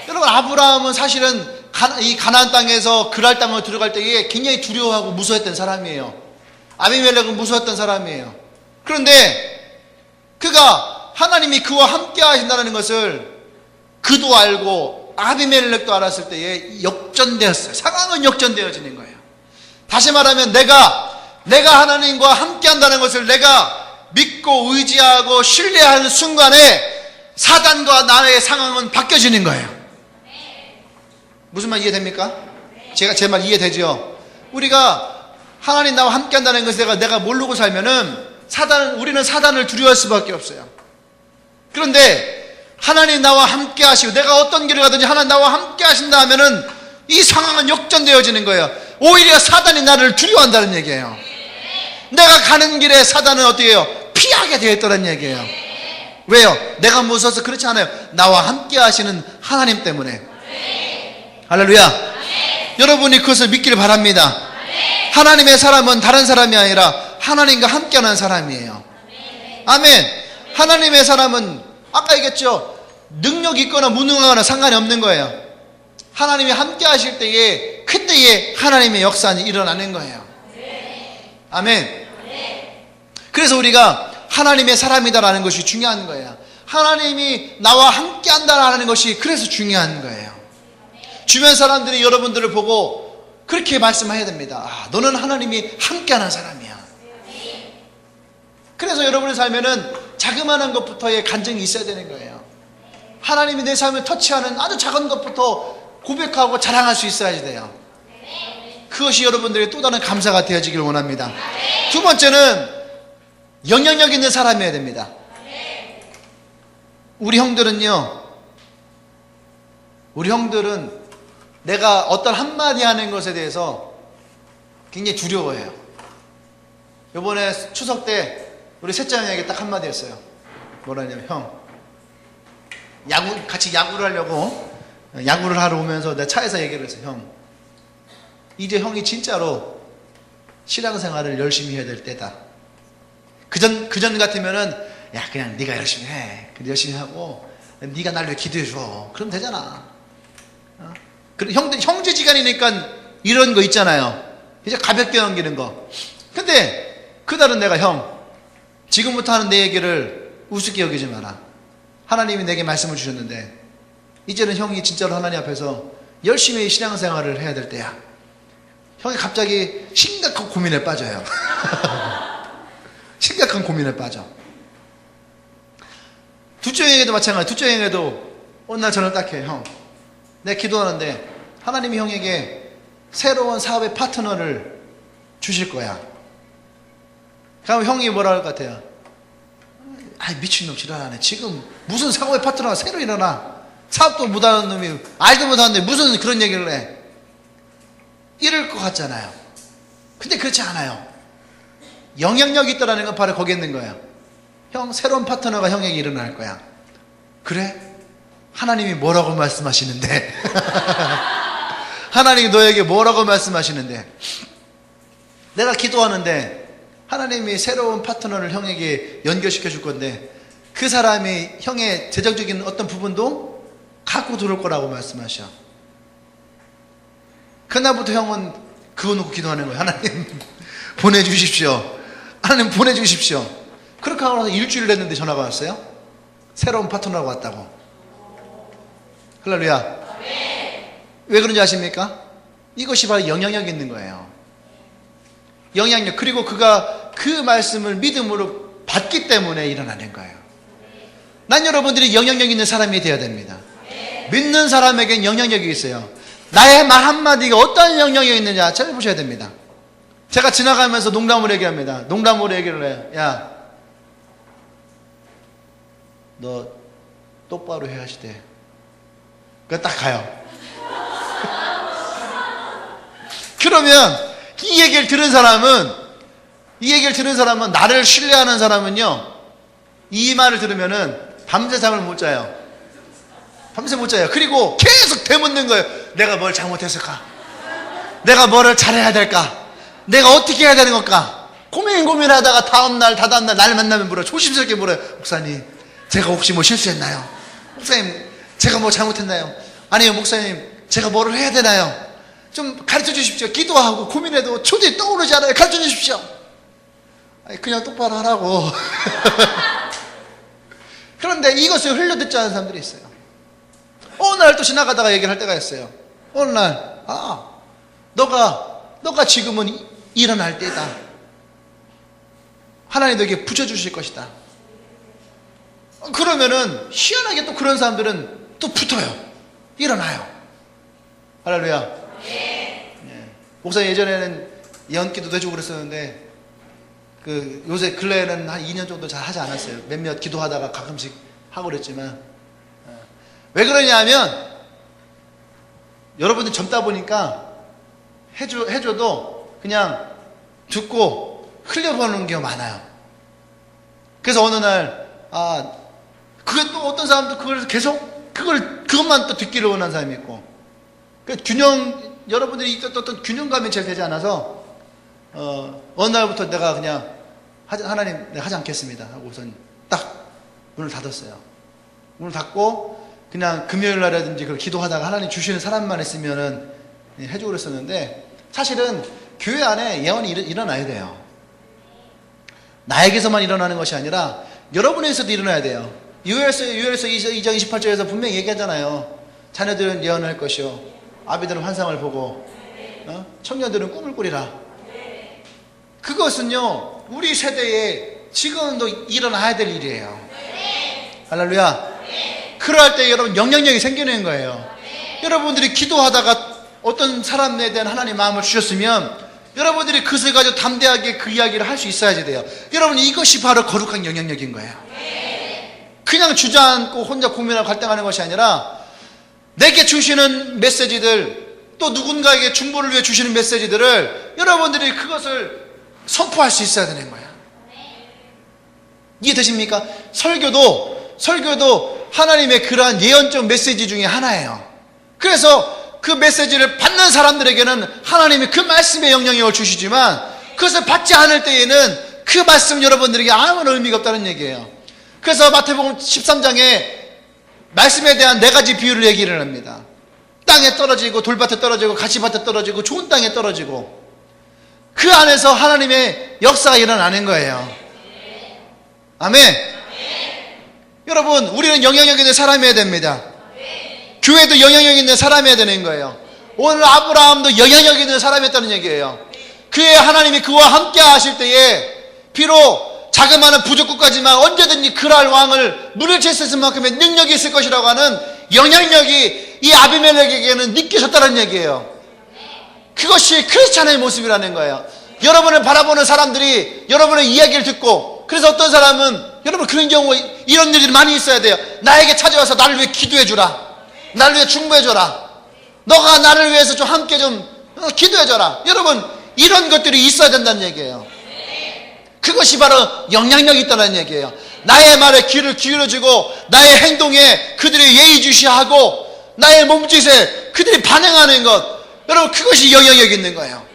여러분, 아브라함은 사실은 이 가나안 땅에서 그랄 땅으로 들어갈 때에 굉장히 두려워하고 무서워했던 사람이에요. 아비멜렉은 무서웠던 사람이에요. 그런데 그가 하나님이 그와 함께 하신다는 것을 그도 알고 아비멜렉도 알았을 때에 역전되었어요. 상황은 역전되어지는 거예요. 다시 말하면 내가 하나님과 함께 한다는 것을 내가 믿고 의지하고 신뢰하는 순간에 사단과 나의 상황은 바뀌어지는 거예요. 무슨 말 이해됩니까? 제 말 이해되죠? 우리가 하나님 나와 함께 한다는 것을 내가 모르고 살면은 우리는 사단을 두려워할 수밖에 없어요. 그런데 하나님 나와 함께 하시고 내가 어떤 길을 가든지 하나님 나와 함께 하신다 하면은 이 상황은 역전되어지는 거예요. 오히려 사단이 나를 두려워한다는 얘기예요. 내가 가는 길에 사단은 어떻게 해요? 피하게 되어 있다는 얘기예요. 왜요? 내가 무서워서 그렇지 않아요. 나와 함께 하시는 하나님 때문에. 할렐루야. 여러분이 그것을 믿기를 바랍니다. 하나님의 사람은 다른 사람이 아니라 하나님과 함께하는 사람이에요. 아멘. 하나님의 사람은 아까 얘기했죠. 능력이 있거나 무능하거나 상관이 없는 거예요. 하나님이 함께 하실 때에 그때에 하나님의 역사는 일어나는 거예요. 아멘. 그래서 우리가 하나님의 사람이다라는 것이 중요한 거예요. 하나님이 나와 함께 한다라는 것이 그래서 중요한 거예요. 주변 사람들이 여러분들을 보고 그렇게 말씀해야 됩니다. 아, 너는 하나님이 함께하는 사람이야. 그래서 여러분의 삶에는 자그마한 것부터의 간증이 있어야 되는 거예요. 하나님이 내 삶을 터치하는 아주 작은 것부터 고백하고 자랑할 수 있어야지 돼요. 그것이 여러분들의 또 다른 감사가 되어지길 원합니다. 두 번째는 영향력 있는 사람이어야 됩니다. 우리 형들은 내가 어떤 한마디 하는 것에 대해서 굉장히 두려워해요. 이번에 추석 때 우리 셋째 형에게 딱 한마디 했어요. 뭐라냐면, 형, 같이 야구를 하려고 야구를 하러 오면서 내가 차에서 얘기를 했어요. 형, 이제 형이 진짜로 신앙생활을 열심히 해야 될 때다. 그전 같으면은 야, 그냥 네가 열심히 해. 열심히 하고 네가 날 위해 기도해 줘. 그럼 되잖아. 형제지간이니까 이런 거 있잖아요. 이제 가볍게 넘기는 거. 근데 그날은 내가, 형, 지금부터 하는 내 얘기를 우습게 여기지 마라. 하나님이 내게 말씀을 주셨는데 이제는 형이 진짜로 하나님 앞에서 열심히 신앙생활을 해야 될 때야. 형이 갑자기 심각한 고민에 빠져요. 심각한 고민에 빠져. 둘째 형에게도 마찬가지. 둘째 형에게도 어느 날 저를 딱 해. 형, 내가 기도하는데 하나님이 형에게 새로운 사업의 파트너를 주실 거야. 그럼 형이 뭐라 할 것 같아요? 아이, 미친놈 지랄하네. 지금 무슨 사업의 파트너가 새로 일어나. 사업도 못하는 놈이 알도 못하는데 무슨 그런 얘기를 해. 이럴 것 같잖아요. 근데 그렇지 않아요. 영향력이 있다는 건 바로 거기에 있는 거예요. 형, 새로운 파트너가 형에게 일어날 거야. 그래? 하나님이 뭐라고 말씀하시는데? 하나님이 너에게 뭐라고 말씀하시는데? 내가 기도하는데 하나님이 새로운 파트너를 형에게 연결시켜 줄 건데 그 사람이 형의 재정적인 어떤 부분도 갖고 들어올 거라고 말씀하셔. 그날부터 형은 그거 놓고 기도하는 거예요. 하나님 보내주십시오. 하나님 보내주십시오. 그렇게 하고 나서 일주일 됐는데 전화가 왔어요. 새로운 파트너가 왔다고. 할렐루야. 왜 그런지 아십니까? 이것이 바로 영향력 있는 거예요. 영향력. 그리고 그가 그 말씀을 믿음으로 받기 때문에 일어나는 거예요. 난 여러분들이 영향력 있는 사람이 되어야 됩니다. 믿는 사람에겐 영향력이 있어요. 나의 말 한마디가 어떤 영향력이 있느냐 찾아보셔야 됩니다. 제가 지나가면서 농담으로 얘기합니다. 농담으로 얘기를 해요. 야, 너 똑바로 해야지 돼. 그거 딱 가요. 그러면 이 얘기를 들은 사람은 나를 신뢰하는 사람은요, 이 말을 들으면은 밤새 잠을 못 자요. 밤새 못 자요. 그리고 계속 되묻는 거예요. 내가 뭘 잘못했을까? 내가 뭐를 잘해야 될까? 내가 어떻게 해야 되는 걸까? 고민하다가 다다음날 날 만나면 물어요. 조심스럽게 물어요. 목사님, 제가 혹시 뭐 실수했나요? 목사님, 제가 뭐 잘못했나요? 아니요, 목사님, 제가 뭐를 해야 되나요? 좀 가르쳐 주십시오. 기도하고 고민해도 초대에 떠오르지 않아요. 가르쳐 주십시오. 아니, 그냥 똑바로 하라고. 그런데 이것을 흘려듣지 않은 사람들이 있어요. 어느 날 또 지나가다가 얘기를 할 때가 있어요. 어느 날, 너가 지금은 일어날 때다. 하나님 너에게 붙여주실 것이다. 그러면은 희한하게 또 그런 사람들은 또 붙어요. 일어나요. 할렐루야. 네. 목사님 예전에는 예언기도도 해주고 그랬었는데 요새 근래에는 한 2년 정도 잘 하지 않았어요. 몇몇 기도하다가 가끔씩 하고 그랬지만 왜 그러냐면 여러분들 젊다 보니까 해줘도 그냥 듣고 흘려보는 경우가 많아요. 그래서 어느 날 그게 또 어떤 사람도 그걸 계속 그것만 또 듣기를 원하는 사람이 있고, 그 여러분들이 어떤 균형감이 잘 되지 않아서 어느 날부터 내가 그냥 하나님 내가 하지 않겠습니다 하고 우선 딱 문을 닫았어요. 문을 닫고 그냥 금요일 날이라든지 그걸 기도하다가 하나님 주시는 사람만 있으면은 해주고 그랬었는데, 사실은 교회 안에 예언이 일어나야 돼요. 나에게서만 일어나는 것이 아니라 여러분에게서도 일어나야 돼요. 유엘서 2장 28절에서 분명히 얘기하잖아요. 자녀들은 예언을 할 것이요, 아비들은 환상을 보고, 청년들은 꿈을 꾸리라. 그것은요, 우리 세대에 지금도 일어나야 될 일이에요. 할렐루야. 그럴 때 여러분 영향력이 생기는 거예요. 여러분들이 기도하다가 어떤 사람에 대한 하나님 마음을 주셨으면 여러분들이 그것을 가지고 담대하게 그 이야기를 할 수 있어야지 돼요. 여러분, 이것이 바로 거룩한 영향력인 거예요. 그냥 주저앉고 혼자 고민하고 갈등하는 것이 아니라 내게 주시는 메시지들, 또 누군가에게 중보를 위해 주시는 메시지들을 여러분들이 그것을 선포할 수 있어야 되는 거예요. 이해되십니까? 설교도 하나님의 그러한 예언적 메시지 중에 하나예요. 그래서 그 메시지를 받는 사람들에게는 하나님이 그 말씀의 영향력을 주시지만, 그것을 받지 않을 때에는 그 말씀 여러분들에게 아무런 의미가 없다는 얘기예요. 그래서 마태복음 13장에 말씀에 대한 4가지 비유를 얘기를 합니다. 땅에 떨어지고, 돌밭에 떨어지고, 가시밭에 떨어지고, 좋은 땅에 떨어지고, 그 안에서 하나님의 역사가 일어나는 거예요. 아멘. 여러분, 우리는 영향력 있는 사람이어야 됩니다. 교회도 영향력 있는 사람이어야 되는 거예요. 오늘 아브라함도 영향력 있는 사람이었다는 얘기예요. 그의 하나님이 그와 함께 하실 때에 비록 자그마한 부족국가지만 언제든지 그랄 왕을 물리칠 수 있을 만큼의 능력이 있을 것이라고 하는 영향력이 이 아비멜렉에게는 느껴졌다는 얘기예요. 그것이 크리스찬의 모습이라는 거예요. 여러분을 바라보는 사람들이 여러분의 이야기를 듣고, 그래서 어떤 사람은, 여러분 그런 경우 이런 일이 많이 있어야 돼요. 나에게 찾아와서 나를 위해 기도해 주라, 나를 위해 중보해 줘라, 너가 나를 위해서 좀 함께 좀 기도해 줘라. 여러분, 이런 것들이 있어야 된다는 얘기예요. 그것이 바로 영향력이 있다는 얘기예요. 나의 말에 귀를 기울여주고, 나의 행동에 그들이 예의주시하고, 나의 몸짓에 그들이 반응하는 것, 여러분 그것이 영향력이 있는 거예요.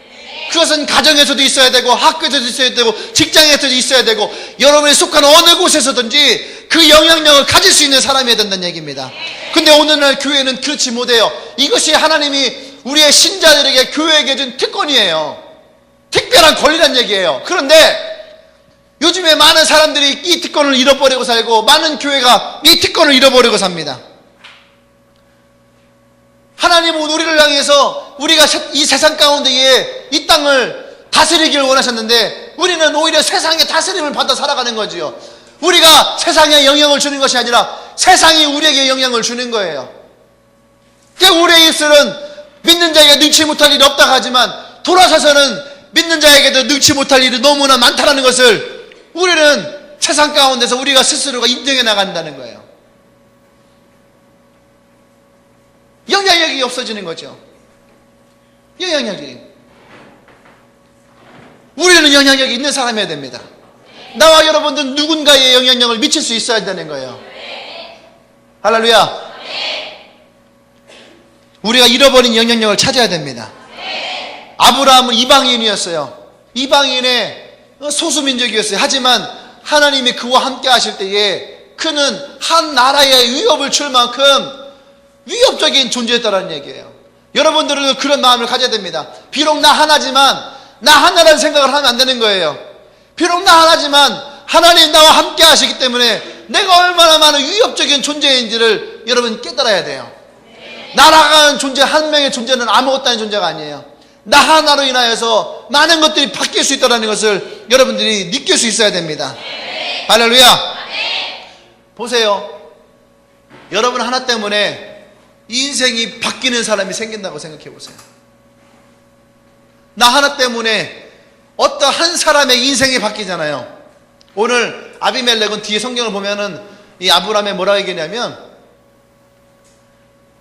그것은 가정에서도 있어야 되고, 학교에서도 있어야 되고, 직장에서도 있어야 되고, 여러분이 속한 어느 곳에서든지 그 영향력을 가질 수 있는 사람이어야 된다는 얘기입니다. 근데 오늘날 교회는 그렇지 못해요. 이것이 하나님이 우리의 신자들에게, 교회에게 준 특권이에요. 특별한 권리란 얘기예요. 그런데 요즘에 많은 사람들이 이 특권을 잃어버리고 살고, 많은 교회가 이 특권을 잃어버리고 삽니다. 하나님은 우리를 향해서 우리가 이 세상 가운데에 이 땅을 다스리기를 원하셨는데, 우리는 오히려 세상의 다스림을 받아 살아가는 거지요. 우리가 세상에 영향을 주는 것이 아니라 세상이 우리에게 영향을 주는 거예요. 우리의 입술은 믿는 자에게 능치 못할 일이 없다고 하지만, 돌아서서는 믿는 자에게도 능치 못할 일이 너무나 많다는 것을 우리는 세상 가운데서 우리가 스스로가 인정해 나간다는 거예요. 영향력이 없어지는 거죠. 영향력이. 우리는 영향력이 있는 사람이어야 됩니다. 나와 여러분들은 누군가의 영향력을 미칠 수 있어야 되는 거예요. 할렐루야. 우리가 잃어버린 영향력을 찾아야 됩니다. 아브라함은 이방인이었어요. 이방인의 소수민족이었어요. 하지만 하나님이 그와 함께 하실 때에 그는 한 나라의 위협을 줄 만큼 위협적인 존재였다는 얘기예요. 여러분들은 그런 마음을 가져야 됩니다. 비록 나 하나지만, 나 하나라는 생각을 하면 안 되는 거예요. 비록 나 하나지만 하나님 나와 함께 하시기 때문에 내가 얼마나 많은 위협적인 존재인지를 여러분 깨달아야 돼요. 나라가 존재, 한 명의 존재는 아무것도 아닌 존재가 아니에요. 나 하나로 인하여서 많은 것들이 바뀔 수 있다는 것을 여러분들이 느낄 수 있어야 됩니다. 할렐루야. 보세요. 여러분 하나 때문에 인생이 바뀌는 사람이 생긴다고 생각해 보세요. 나 하나 때문에 어떤 한 사람의 인생이 바뀌잖아요. 오늘 아비멜렉은 뒤에 성경을 보면은 이 아브라함에 뭐라고 얘기하냐면,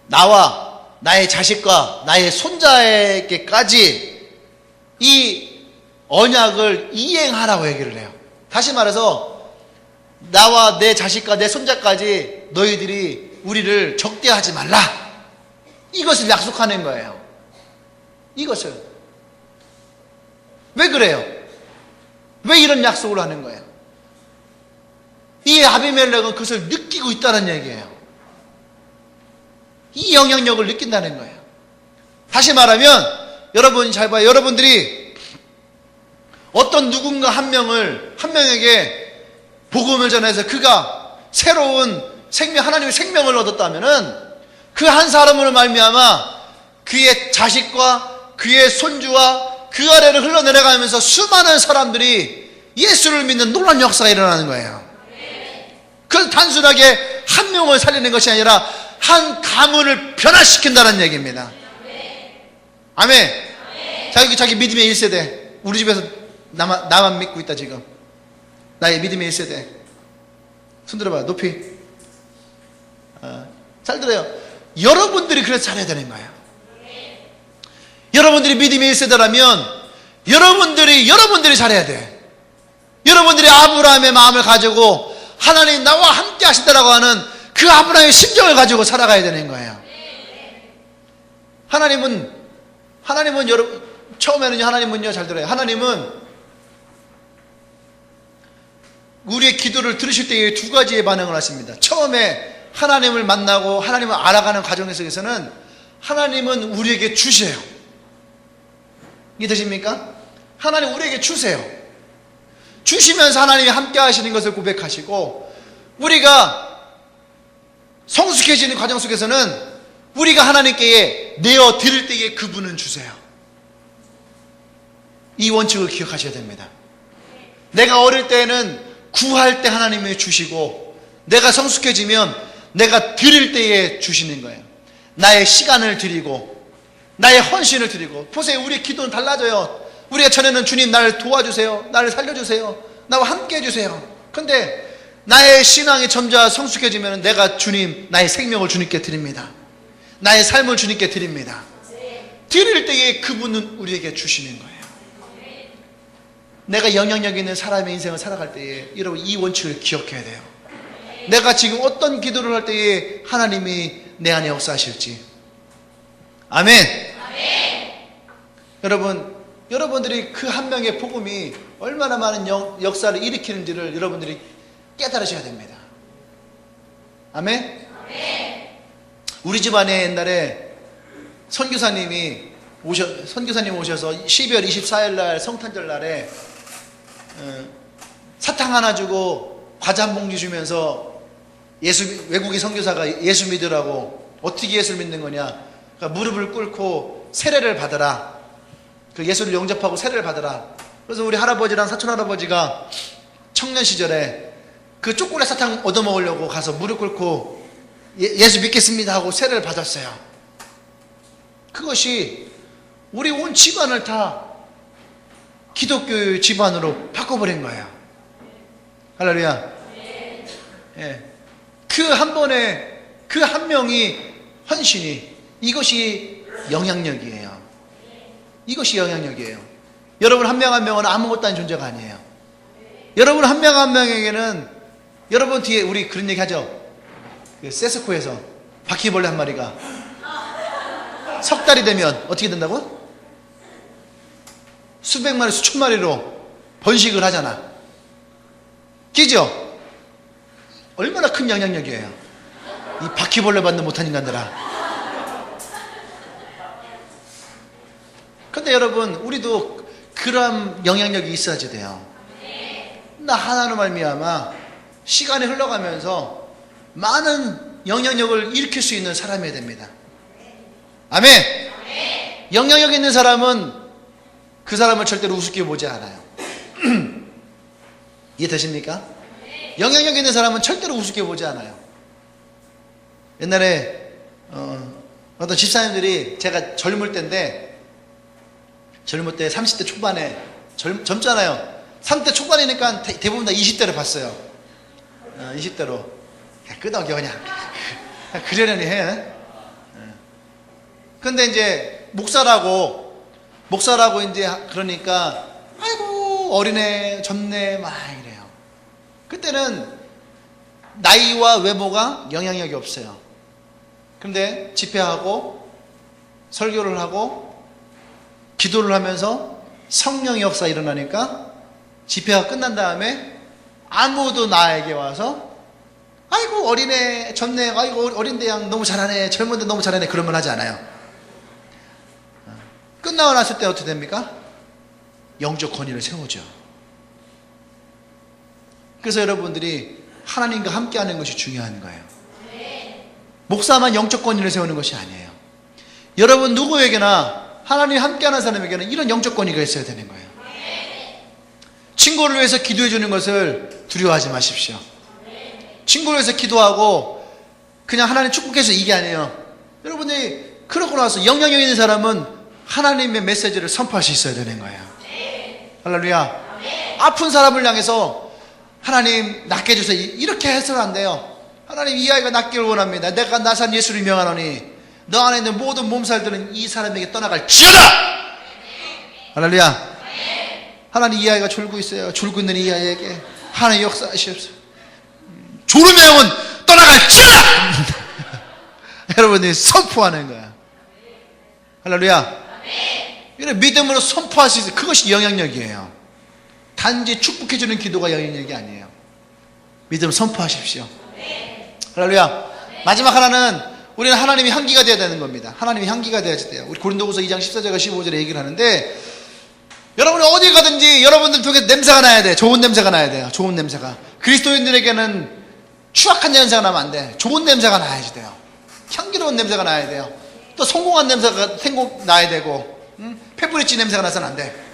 나와 나의 자식과 나의 손자에게까지 이 언약을 이행하라고 얘기를 해요. 다시 말해서 나와 내 자식과 내 손자까지 너희들이 우리를 적대하지 말라, 이것을 약속하는 거예요. 이것을. 왜 그래요? 왜 이런 약속을 하는 거예요? 이 아비멜렉은 그것을 느끼고 있다는 얘기예요. 이 영향력을 느낀다는 거예요. 다시 말하면 여러분 잘 봐요. 여러분들이 어떤 누군가 한 명에게 복음을 전해서 그가 새로운 생명, 하나님의 생명을 얻었다면은 그 한 사람으로 말미암아 그의 자식과 그의 손주와 그 아래를 흘러내려가면서 수많은 사람들이 예수를 믿는 놀라운 역사가 일어나는 거예요. 그건 단순하게 한 명을 살리는 것이 아니라 한 가문을 변화시킨다는 얘기입니다. 아멘. 자기 믿음의 1세대. 우리 집에서 나만 믿고 있다 지금. 나의 믿음의 1세대. 손 들어봐. 높이. 잘 들어요. 여러분들이 그래서 잘해야 되는 거예요. 여러분들이 믿음의 1세대라면 여러분들이 잘해야 돼. 여러분들이 아브라함의 마음을 가지고 하나님 나와 함께 하신다라고 하는 그 아브라함의 심정을 가지고 살아가야 되는 거예요. 하나님은 여러분, 처음에는요, 하나님은요, 잘 들어요. 하나님은 우리의 기도를 들으실 때에 두 가지의 반응을 하십니다. 처음에 하나님을 만나고 하나님을 알아가는 과정 속에서는 하나님은 우리에게 주세요. 이해되십니까? 하나님 우리에게 주세요. 주시면서 하나님이 함께 하시는 것을 고백하시고, 우리가 성숙해지는 과정 속에서는 우리가 하나님께 내어 드릴 때에 그분은 주세요. 이 원칙을 기억하셔야 됩니다. 내가 어릴 때에는 구할 때 하나님이 주시고, 내가 성숙해지면 내가 드릴 때에 주시는 거예요. 나의 시간을 드리고 나의 헌신을 드리고. 보세요, 우리의 기도는 달라져요. 우리가 전에는 주님 나를 도와주세요, 나를 살려주세요, 나와 함께 해주세요. 그런데 나의 신앙이 점차 성숙해지면 내가 주님, 나의 생명을 주님께 드립니다. 나의 삶을 주님께 드립니다. 드릴 때에 그분은 우리에게 주시는 거예요. 내가 영향력 있는 사람의 인생을 살아갈 때에 여러분 이 원칙을 기억해야 돼요. 내가 지금 어떤 기도를 할 때에 하나님이 내 안에 역사하실지. 아멘. 여러분들이 그 한 명의 복음이 얼마나 많은 역사를 일으키는지를 여러분들이 깨달으셔야 됩니다. 아멘. 우리 집안에 옛날에 선교사님이 오셔서 12월 24일 날 성탄절 날에 사탕 하나 주고 과자 한 봉지 주면서 외국인 선교사가 예수 믿으라고. 어떻게 예수를 믿는 거냐? 그러니까 무릎을 꿇고 세례를 받아라. 그 예수를 영접하고 세례를 받아라. 그래서 우리 할아버지랑 사촌 할아버지가 청년 시절에 그 초콜릿 사탕 얻어먹으려고 가서 무릎 꿇고 예수 믿겠습니다 하고 세례를 받았어요. 그것이 우리 온 집안을 다 기독교 집안으로 바꿔버린 거예요. 할렐루야. 예. 그 한 번에 그 한 명이 헌신이, 이것이 영향력이에요. 이것이 영향력이에요. 여러분 한 명 한 명은 아무것도 아닌 존재가 아니에요. 여러분 한 명 한 명에게는, 여러분 뒤에 우리 그런 얘기 하죠. 그 세스코에서 바퀴벌레 한 마리가 석 달이 되면 어떻게 된다고? 수백 마리, 수천 마리로 번식을 하잖아. 끼죠? 얼마나 큰 영향력이에요. 이 바퀴벌레 받는 못한 인간들아. 근데 여러분, 우리도 그런 영향력이 있어야지 돼요. 나 하나로 말미암아 시간이 흘러가면서 많은 영향력을 일으킬 수 있는 사람이 됩니다. 아멘. 영향력 있는 사람은 그 사람을 절대로 우습게 보지 않아요. 이해되십니까? 영향력 있는 사람은 절대로 우습게 보지 않아요. 옛날에 어떤 집사님들이, 제가 젊을 때인데, 젊을 때 30대 초반에, 젊잖아요. 30대 초반이니까 대부분 다 20대로 봤어요. 20대로 끄덕여 그냥 그러려니 해. 근데 이제 목사라고 이제 그러니까 아이고 어리네 젊네 막 이래요. 그때는 나이와 외모가 영향력이 없어요. 근데 집회하고 설교를 하고 기도를 하면서 성령의 역사 일어나니까 집회가 끝난 다음에 아무도 나에게 와서 아이고 어린애 젊네, 아이고 어린데 양 너무 잘하네, 젊은데 너무 잘하네, 그런 말 하지 않아요. 끝나고 났을 때 어떻게 됩니까? 영적 권위를 세우죠. 그래서 여러분들이 하나님과 함께하는 것이 중요한 거예요. 목사만 영적 권위를 세우는 것이 아니에요. 여러분 누구에게나 하나님 함께하는 사람에게는 이런 영적 권위가 있어야 되는 거예요. 친구를 위해서 기도해 주는 것을 두려워하지 마십시오. 친구를 위해서 기도하고 그냥 하나님 축복해서 이게 아니에요. 여러분이 그러고 나서 영향력 있는 사람은 하나님의 메시지를 선포할 수 있어야 되는 거예요. 할렐루야. 아픈 사람을 향해서 하나님 낫게 해주세요, 이렇게 해서는 안 돼요. 하나님 이 아이가 낫기를 원합니다. 내가 나산 예수를 명하노니 너 안에 있는 모든 몸살들은 이 사람에게 떠나갈지어다. 할렐루야. 하나님 이 아이가 졸고 있어요. 졸고 있는 이 아이에게 하나님 역사하시옵소서. 졸음의 영은 떠나갈지어다. 여러분이 선포하는 거야. 할렐루야. 이런 믿음으로 선포할 수 있어요. 그것이 영향력이에요. 단지 축복해주는 기도가 영향력이 아니에요. 믿음을 선포하십시오. 할렐루야. 마지막 하나는 우리는 하나님의 향기가 되어야 되는 겁니다. 하나님의 향기가 되어야지 돼요. 우리 고린도후서 2장 14절과 15절에 얘기를 하는데, 여러분이 어디 가든지 여러분들 통해 냄새가 나야 돼. 좋은 냄새가 나야 돼요. 좋은 냄새가. 그리스도인들에게는 추악한 냄새가 나면 안 돼. 좋은 냄새가 나야지 돼요. 향기로운 냄새가 나야 돼요. 또 성공한 냄새가 나야 되고, 페브리치 냄새가 나서는 안 돼.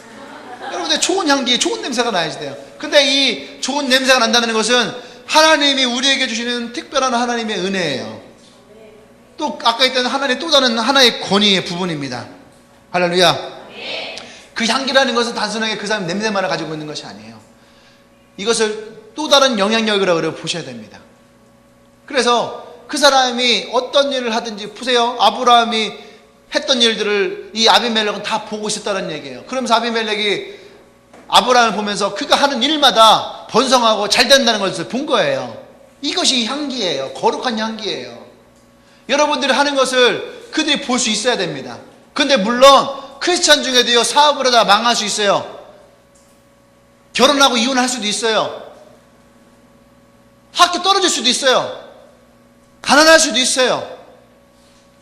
여러분들 좋은 향기, 좋은 냄새가 나야지 돼요. 근데 이 좋은 냄새가 난다는 것은 하나님이 우리에게 주시는 특별한 하나님의 은혜예요. 또 아까 했던 하나님의 또 다른 하나의 권위의 부분입니다. 할렐루야. 그 향기라는 것은 단순하게 그 사람 냄새만을 가지고 있는 것이 아니에요. 이것을 또 다른 영향력이라고 보셔야 됩니다. 그래서 그 사람이 어떤 일을 하든지, 보세요. 아브라함이 했던 일들을 이 아비멜렉은 다 보고 있었다는 얘기예요. 그러면서 아비멜렉이 아브라함을 보면서 그가 하는 일마다 번성하고 잘 된다는 것을 본 거예요. 이것이 향기예요. 거룩한 향기예요. 여러분들이 하는 것을 그들이 볼 수 있어야 됩니다. 근데 물론 크리스찬 중에도요, 사업을 하다 망할 수 있어요. 결혼하고 이혼할 수도 있어요. 학교 떨어질 수도 있어요. 가난할 수도 있어요.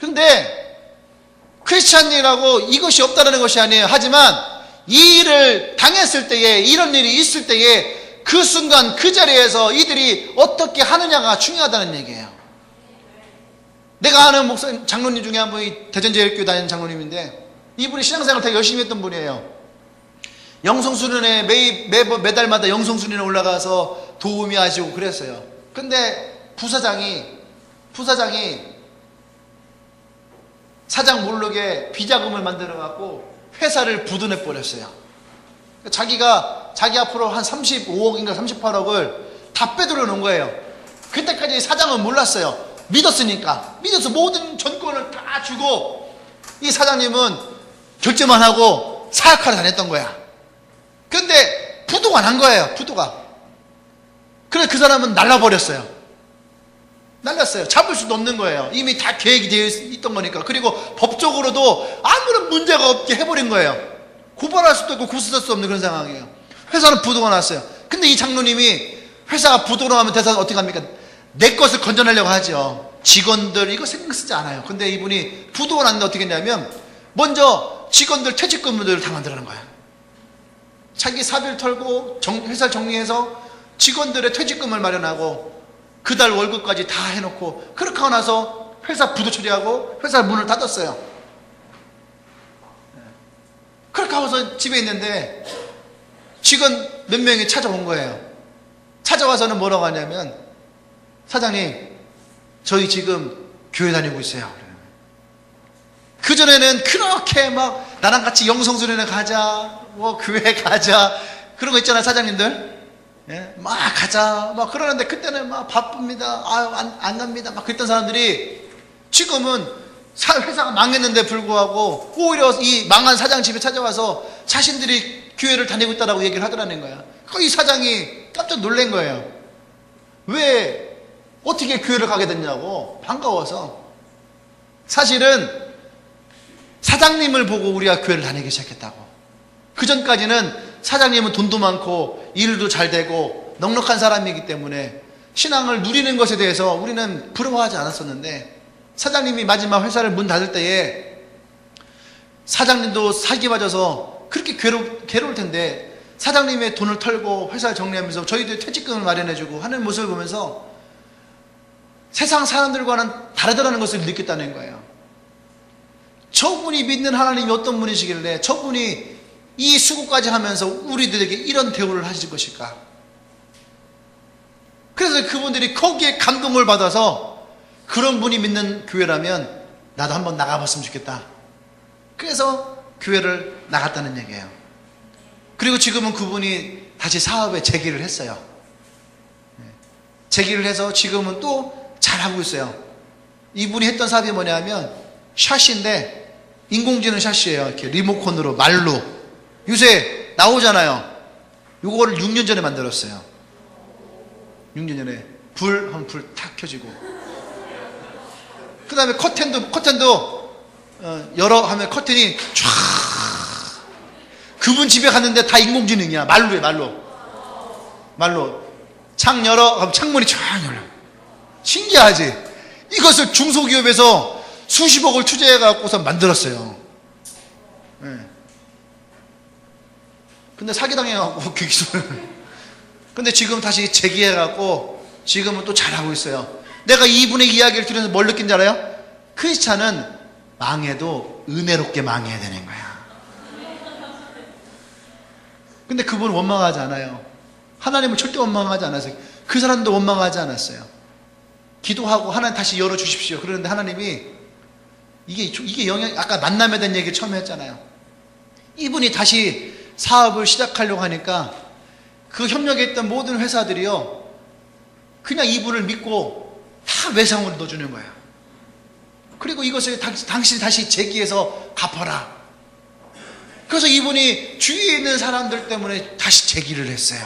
근데 크리스찬이라고 이것이 없다는 것이 아니에요. 하지만 이 일을 당했을 때에, 이런 일이 있을 때에 그 순간 그 자리에서 이들이 어떻게 하느냐가 중요하다는 얘기예요. 내가 아는 목사님, 장로님 중에 한 분이 대전제일교회 다니는 장로님인데, 이분이 신앙생활을 되게 열심히 했던 분이에요. 영성수련회 매달마다 영성수련회 올라가서 도우미 하시고 그랬어요. 근데 부사장이 사장 모르게 비자금을 만들어 갖고 회사를 부도내 버렸어요. 자기 앞으로 한 35억인가 38억을 다 빼돌려 놓은 거예요. 그때까지 사장은 몰랐어요. 믿어서 모든 전권을 다 주고 이 사장님은 결제만 하고 사역하러 다녔던 거야. 근데 부도가 난 거예요. 부도가. 그래서 그 사람은 날라버렸어요. 날랐어요. 잡을 수도 없는 거예요. 이미 다 계획이 되어 있던 거니까. 그리고 법적으로도 아무런 문제가 없게 해버린 거예요. 고발할 수도 없고 고소할 수 없는 그런 상황이에요. 회사는 부도가 났어요. 근데 이 장로님이 회사가 부도로 나면 대사는 어떻게 합니까? 내 것을 건져내려고 하죠. 직원들 이거 신경 쓰지 않아요. 근데 이분이 부도가 났는데 어떻게 했냐면 먼저 직원들 퇴직금들을 다 만들어낸 거야. 자기 사비를 털고 회사를 정리해서 직원들의 퇴직금을 마련하고 그달 월급까지 다 해놓고, 그렇게 하고 나서 회사 부도 처리하고 회사 문을 닫았어요. 그렇게 하고서 집에 있는데 직원 몇 명이 찾아온 거예요. 찾아와서는 뭐라고 하냐면, 사장님 저희 지금 교회 다니고 있어요. 그전에는 그렇게 막 나랑 같이 영성수련회 가자, 뭐 교회 가자, 그런 거 있잖아요, 사장님들. 예? 막 가자, 막 그러는데 그때는 막 바쁩니다. 안 갑니다. 막 그랬던 사람들이 지금은 회사가 망했는데 불구하고 오히려 이 망한 사장 집에 찾아와서 자신들이 교회를 다니고 있다라고 얘기를 하더라는 거야. 이 사장이 깜짝 놀란 거예요. 왜 어떻게 교회를 가게 됐냐고. 반가워서. 사실은 사장님을 보고 우리가 교회를 다니기 시작했다고. 그 전까지는 사장님은 돈도 많고 일도 잘 되고 넉넉한 사람이기 때문에 신앙을 누리는 것에 대해서 우리는 부러워하지 않았었는데, 사장님이 마지막 회사를 문 닫을 때에 사장님도 사기 맞아서 그렇게 괴로울 텐데 사장님의 돈을 털고 회사를 정리하면서 저희도 퇴직금을 마련해주고 하는 모습을 보면서 세상 사람들과는 다르다는 것을 느꼈다는 거예요. 저분이 믿는 하나님이 어떤 분이시길래 저분이 이 수고까지 하면서 우리들에게 이런 대우를 하실 것일까? 그래서 그분들이 거기에 감동을 받아서 그런 분이 믿는 교회라면 나도 한번 나가봤으면 좋겠다. 그래서 교회를 나갔다는 얘기예요. 그리고 지금은 그분이 다시 사업에 재기를 했어요. 재기를 해서 지금은 또 잘하고 있어요. 이분이 했던 사업이 뭐냐면 샷인데 인공지능 샷이에요. 이렇게 리모컨으로 말로 요새 나오잖아요. 요거를 6년 전에 만들었어요. 6년 전에 불 탁 켜지고, 그 다음에 커튼도 열어 하면 커튼이 쫙. 그분 집에 갔는데 다 인공지능이야. 말로 해, 말로. 창 열어 하면 창문이 쫙 열려. 신기하지? 이것을 중소기업에서 수십억을 투자해갖고서 만들었어요. 네. 근데 사기당해갖고 그 기술을. 근데 지금 다시 재기해갖고 지금은 또 잘하고 있어요. 내가 이분의 이야기를 들으면서 뭘 느낀지 알아요? 크리스찬은 망해도 은혜롭게 망해야 되는 거야. 근데 그분은 원망하지 않아요. 하나님은 절대 원망하지 않았어요. 그 사람도 원망하지 않았어요. 기도하고 하나님 다시 열어주십시오. 그러는데 하나님이 이게 영향, 아까 만남에 대한 얘기를 처음에 했잖아요. 이분이 다시 사업을 시작하려고 하니까 그 협력에 있던 모든 회사들이요, 그냥 이분을 믿고 다 외상으로 넣어주는 거예요. 그리고 이것을 당신이 다시 재기해서 갚아라. 그래서 이분이 주위에 있는 사람들 때문에 다시 재기를 했어요.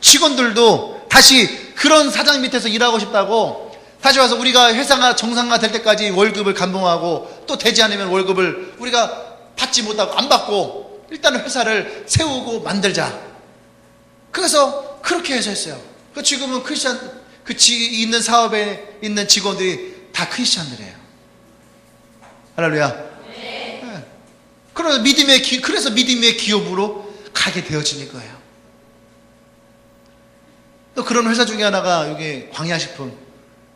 직원들도 다시 그런 사장 밑에서 일하고 싶다고 다시 와서 우리가 회사가 정상화 될 때까지 월급을 감봉하고 또 되지 않으면 월급을 우리가 받지 못하고 안 받고 일단은 회사를 세우고 만들자. 그래서 그렇게 해서 했어요. 지금은 크리스찬, 있는 사업에 있는 직원들이 다 크리스찬들이에요. 할렐루야. 네. 그래서 믿음의 기업으로 가게 되어지는 거예요. 또 그런 회사 중에 하나가 여기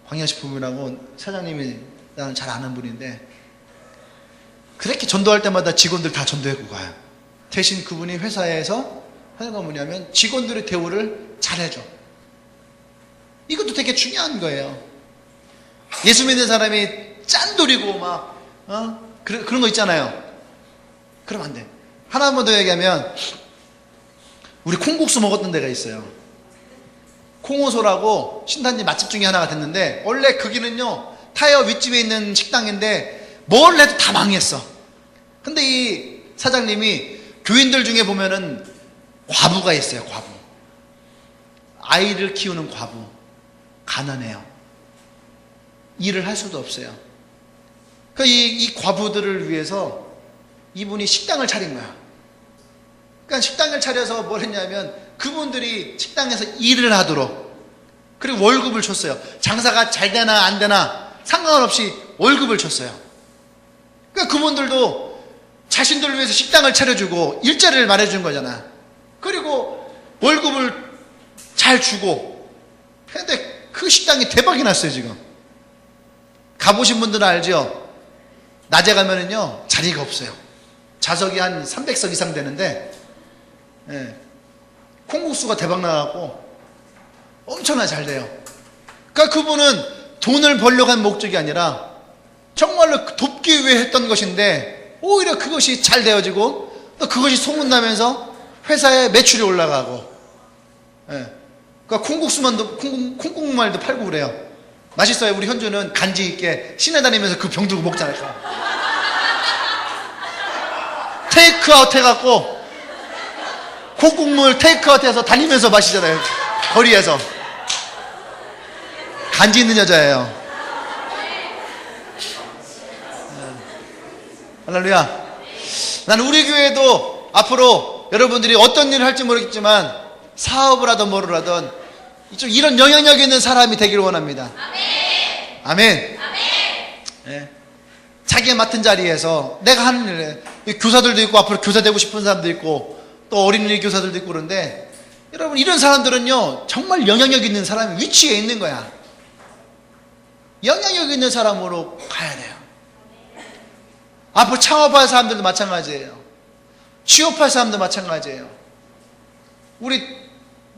광야식품이라고 사장님이 나는 잘 아는 분인데, 그렇게 전도할 때마다 직원들 다 전도하고 가요. 대신 그분이 회사에서 하는 건 뭐냐면 직원들의 대우를 잘해줘. 이것도 되게 중요한 거예요. 예수 믿는 사람이 짠돌이고 막 그런 거 있잖아요. 그러면 안 돼. 하나만 더 얘기하면 우리 콩국수 먹었던 데가 있어요. 콩호소라고 신단지 맛집 중에 하나가 됐는데, 원래 거기는요 타이어 윗집에 있는 식당인데 뭘 해도 다 망했어. 근데 이 사장님이 교인들 중에 보면은 과부가 있어요. 과부. 아이를 키우는 과부. 가난해요. 일을 할 수도 없어요. 그러니까 이 과부들을 위해서 이분이 식당을 차린 거야. 그러니까 식당을 차려서 뭘 했냐면 그분들이 식당에서 일을 하도록, 그리고 월급을 줬어요. 장사가 잘 되나 안 되나 상관없이 월급을 줬어요. 그러니까 그분들도 자신들을 위해서 식당을 차려주고 일자리를 말해준 거잖아. 그리고 월급을 잘 주고. 근데 그 식당이 대박이 났어요. 지금 가보신 분들은 알죠? 낮에 가면은요 자리가 없어요. 좌석이 한 300석 이상 되는데, 예, 콩국수가 대박 나갖고 엄청나게 잘 돼요. 그러니까 그분은 돈을 벌려고 한 목적이 아니라 정말로 돕기 위해 했던 것인데, 오히려 그것이 잘 되어지고 또 그것이 소문나면서 회사의 매출이 올라가고, 예, 그러니까 콩국말도 팔고 그래요. 맛있어요. 우리 현주는 간지 있게 시내 다니면서 그 병 들고 먹잖아요. 테이크아웃 해갖고 콩국물 테이크아웃 해서 다니면서 마시잖아요. 거리에서. 간지 있는 여자예요. 할렐루야. 나는 우리 교회도 앞으로 여러분들이 어떤 일을 할지 모르겠지만 사업을 하든 뭐를 하든 이런 영향력 있는 사람이 되기를 원합니다. 아멘. 아멘. 네. 자기가 맡은 자리에서 내가 하는 일에 교사들도 있고 앞으로 교사 되고 싶은 사람도 있고 또 어린이 교사들도 있고 그런데 여러분 이런 사람들은요 정말 영향력 있는 사람이 위치에 있는 거야. 영향력 있는 사람으로 가야 돼요. 앞으로 창업할 사람들도 마찬가지예요. 취업할 사람도 마찬가지예요.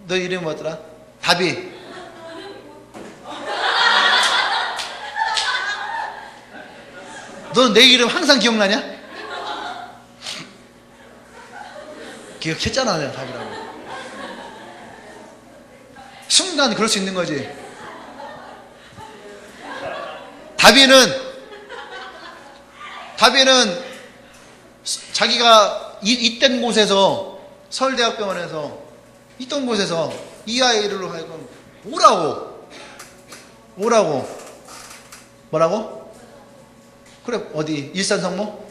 너 이름이 뭐더라? 다비. 너는 내 이름 항상 기억나냐? 기억했잖아 내가 다비라고. 순간 그럴 수 있는 거지. 다비는 자기가 있던 곳에서 서울대학병원에서 있던 곳에서 이 아이를 하여금 뭐라고? 그래 어디 일산 성모?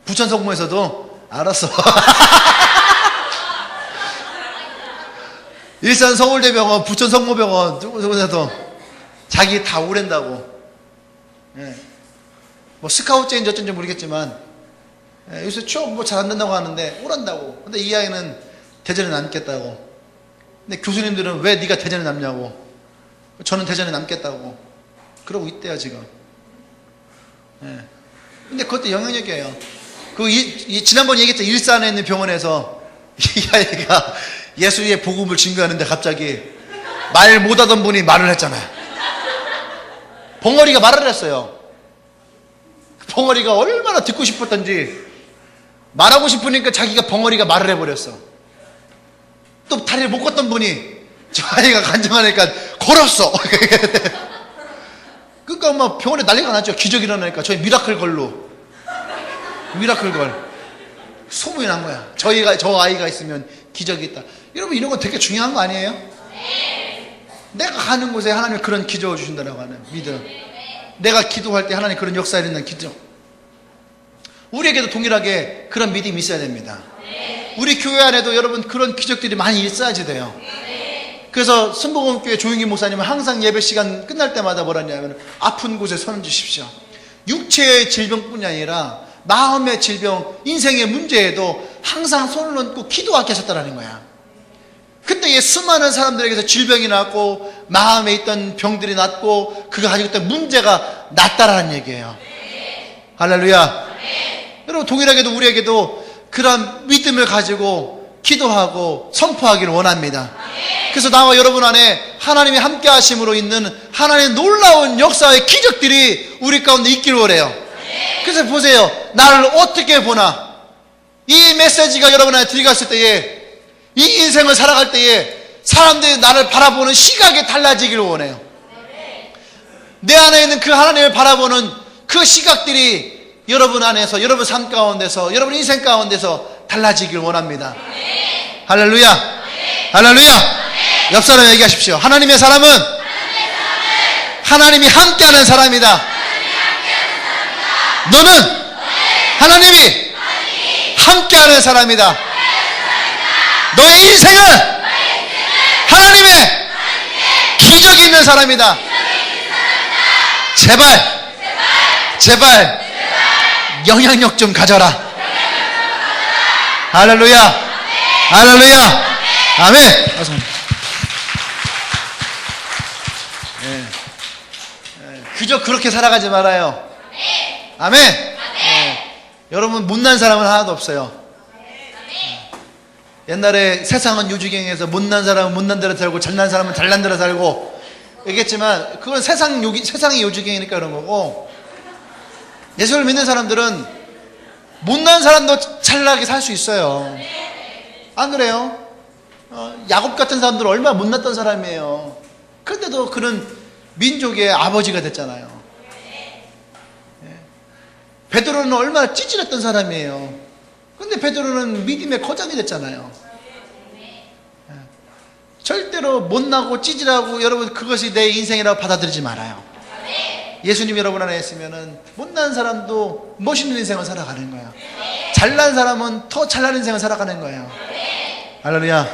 부천 성모에서도 알았어. 일산 서울대병원, 부천 성모병원 저곳에서도 자기 다 오랜다고. 예. 뭐 스카우트인지 어쩐지 모르겠지만 요새 취업 뭐 잘 안 된다고 하는데 오란다고. 근데 이 아이는 대전에 남겠다고. 근데 교수님들은 왜 네가 대전에 남냐고. 저는 대전에 남겠다고. 그러고 있대요 지금. 예. 근데 그것도 영향력이에요. 지난번에 얘기했던 일산에 있는 병원에서 이 아이가 예수의 복음을 증거하는데 갑자기 말 못하던 분이 말을 했잖아요. 벙어리가 말을 했어요. 벙어리가 얼마나 듣고 싶었던지 말하고 싶으니까 자기가 벙어리가 말을 해버렸어. 또 다리를 못 걷던 분이 저 아이가 간증하니까 걸었어. 그러니까 막 병원에 난리가 났죠. 기적이 일어나니까 저희 미라클 걸로 소문이 난 거야. 저 아이가 있으면 기적이 있다. 여러분 이런 거 되게 중요한 거 아니에요? 내가 가는 곳에 하나님 그런 기적을 주신다라고 하는 믿음. 내가 기도할 때 하나님 그런 역사에 있는 기적. 우리에게도 동일하게 그런 믿음이 있어야 됩니다. 우리 교회 안에도 여러분 그런 기적들이 많이 있어야지 돼요. 그래서 순복음교회 조용기 목사님은 항상 예배 시간 끝날 때마다 뭐라 하냐면 아픈 곳에 손 주십시오. 육체의 질병뿐이 아니라 마음의 질병, 인생의 문제에도 항상 손을 얹고 기도하게 하셨다는 거야. 그때에 수많은 사람들에게서 질병이 났고 마음에 있던 병들이 났고 그가 가지고 있던 문제가 낫다라는 얘기예요. 할렐루야. 여러분 동일하게도 우리에게도 그런 믿음을 가지고 기도하고 선포하기를 원합니다. 그래서 나와 여러분 안에 하나님이 함께 하심으로 있는 하나님의 놀라운 역사의 기적들이 우리 가운데 있기를 원해요. 그래서 보세요. 나를 어떻게 보나. 이 메시지가 여러분 안에 들어갔을 때에 이 인생을 살아갈 때에 사람들이 나를 바라보는 시각이 달라지기를 원해요. 내 안에 있는 그 하나님을 바라보는 그 시각들이 여러분 안에서, 여러분 삶 가운데서, 여러분 인생 가운데서 달라지기를 원합니다. 할렐루야. 할렐루야. 옆 사람 얘기하십시오. 하나님의 사람은 하나님이 함께하는 사람이다. 너는 하나님이 함께하는 사람이다. 너의 인생은 하나님의 기적이 있는 사람이다. 제발 영향력 좀 가져라. 할렐루야. 할렐루야. 아멘. 그저 그렇게 살아가지 말아요. 아멘. 여러분 못난 사람은 하나도 없어요. 옛날에 세상은 요주경에서 못난 사람은 못난 대로 살고 잘난 사람은 잘난 대로 살고 얘기했지만 그건 세상의 요주경이니까 그런 거고, 예수를 믿는 사람들은 못난 사람도 잘나게 살 수 있어요. 안 그래요? 야곱 같은 사람들은 얼마나 못났던 사람이에요. 그런데도 그는 민족의 아버지가 됐잖아요. 베드로는 얼마나 찌질했던 사람이에요. 근데 베드로는 믿음의 거장이 됐잖아요. 절대로 못나고 찌질하고 여러분 그것이 내 인생이라고 받아들이지 말아요. 예수님 여러분 안에 있으면은 못난 사람도 멋있는 인생을 살아가는 거예요. 잘난 사람은 더 잘난 인생을 살아가는 거예요. 할렐루야.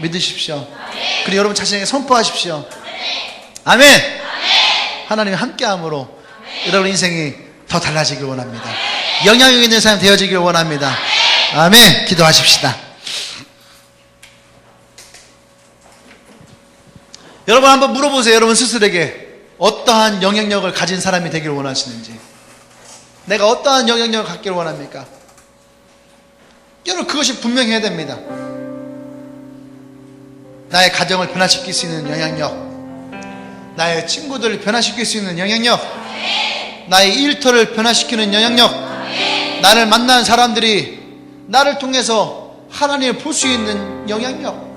믿으십시오. 그리고 여러분 자신에게 선포하십시오. 아멘. 하나님이 함께함으로 여러분 인생이 더 달라지길 원합니다. 영향력 있는 사람 되어지길 원합니다. 아멘. 기도하십시다. 여러분 한번 물어보세요. 여러분 스스로에게 어떠한 영향력을 가진 사람이 되길 원하시는지. 내가 어떠한 영향력을 갖기를 원합니까? 여러분 그것이 분명해야 됩니다. 나의 가정을 변화시킬 수 있는 영향력, 나의 친구들을 변화시킬 수 있는 영향력, 나의 일터를 변화시키는 영향력, 나를 만나는 사람들이 나를 통해서 하나님을 볼 수 있는 영향력.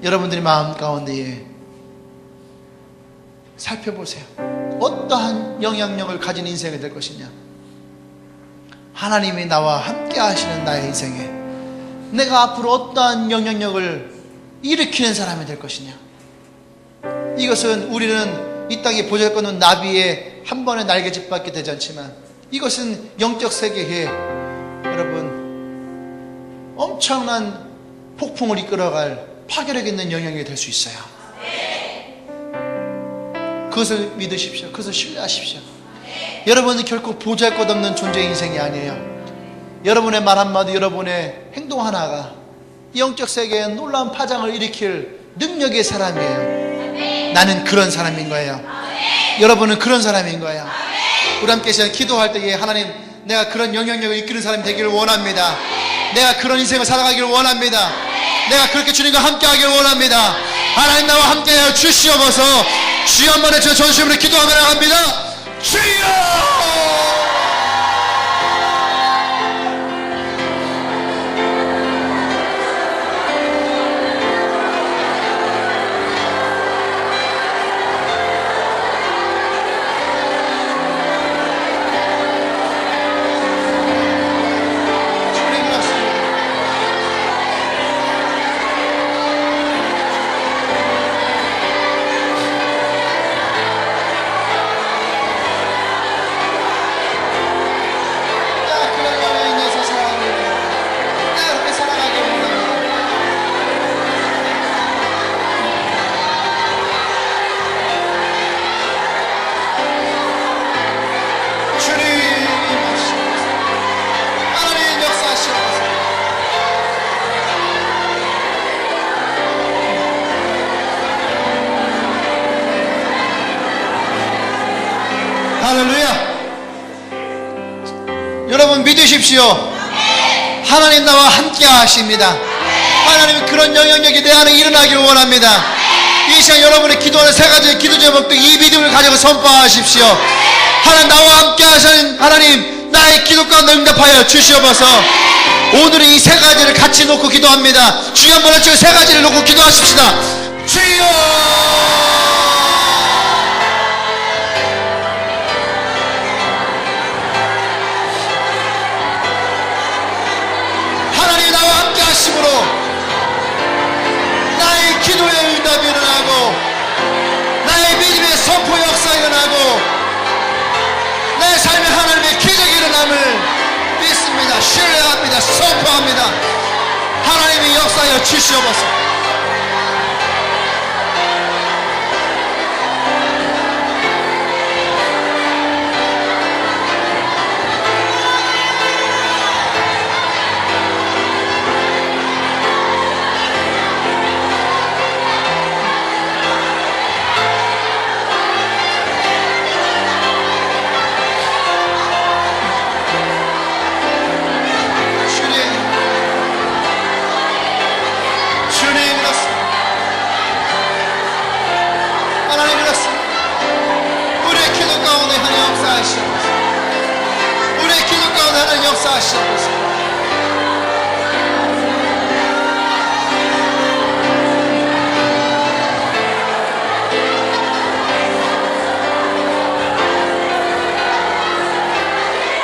여러분들이 마음 가운데 살펴보세요. 어떠한 영향력을 가진 인생이 될 것이냐. 하나님이 나와 함께 하시는 나의 인생에 내가 앞으로 어떠한 영향력을 일으키는 사람이 될 것이냐. 이것은 우리는 이 땅에 보잘것없는 나비의 한 번의 날개짓밖에 되지 않지만 이것은 영적 세계에 여러분 엄청난 폭풍을 이끌어갈 파괴력 있는 영향이 될 수 있어요. 그것을 믿으십시오. 그것을 신뢰하십시오. 여러분은 결코 보잘것없는 존재의 인생이 아니에요. 여러분의 말 한마디, 여러분의 행동 하나가 영적 세계에 놀라운 파장을 일으킬 능력의 사람이에요. 나는 그런 사람인 거예요. 여러분은 그런 사람인 거예요. 우리 함께 시간 기도할 때에 하나님, 내가 그런 영향력을 이끄는 사람이 되기를 원합니다. 내가 그런 인생을 살아가기를 원합니다. 내가 그렇게 주님과 함께 하기를 원합니다. 하나님 나와 함께 하여 주시옵소서. 주여 한번 외쳐 전심으로 기도하며 나갑니다. 주여! 할렐루야. 여러분 믿으십시오. 하나님 나와 함께 하십니다. 하나님은 그런 영향력이 내 안에 일어나길 원합니다. 이 시간 여러분의 기도하는 세 가지 기도 제목도 이 믿음을 가지고 선포하십시오. 하나님 나와 함께 하시는 하나님, 나의 기도 가운데 응답하여 주시옵소서. 오늘은 이 세 가지를 같이 놓고 기도합니다. 주여 한번 외쳐 세 가지를 놓고 기도하십시다. 주여! 하심으로 나의 기도의 응답이 일어나고 나의 믿음의 선포 역사가 일어나고 내 삶에 하나님의 기적이 일어남을 믿습니다. 신뢰합니다. 선포합니다. 하나님이 역사하여 주시옵소서. 우리의 기도 가운데 하나님 역사하시옵소서.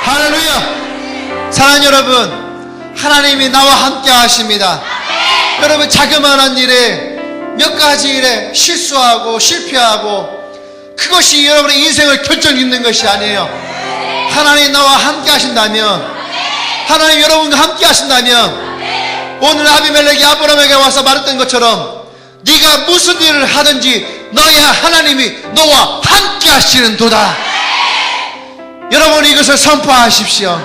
할렐루야. 사랑하는 여러분, 하나님이 나와 함께 하십니다. 여러분 자그마한 일에 몇 가지 일에 실수하고 실패하고 그것이 여러분의 인생을 결정짓는 것이 아니에요. 하나님 나와 함께 하신다면 하나님 여러분과 함께 하신다면 오늘 아비멜렉이 아브라함에게 와서 말했던 것처럼 네가 무슨 일을 하든지 너의 하나님이 너와 함께 하시는도다. 여러분 이것을 선포하십시오.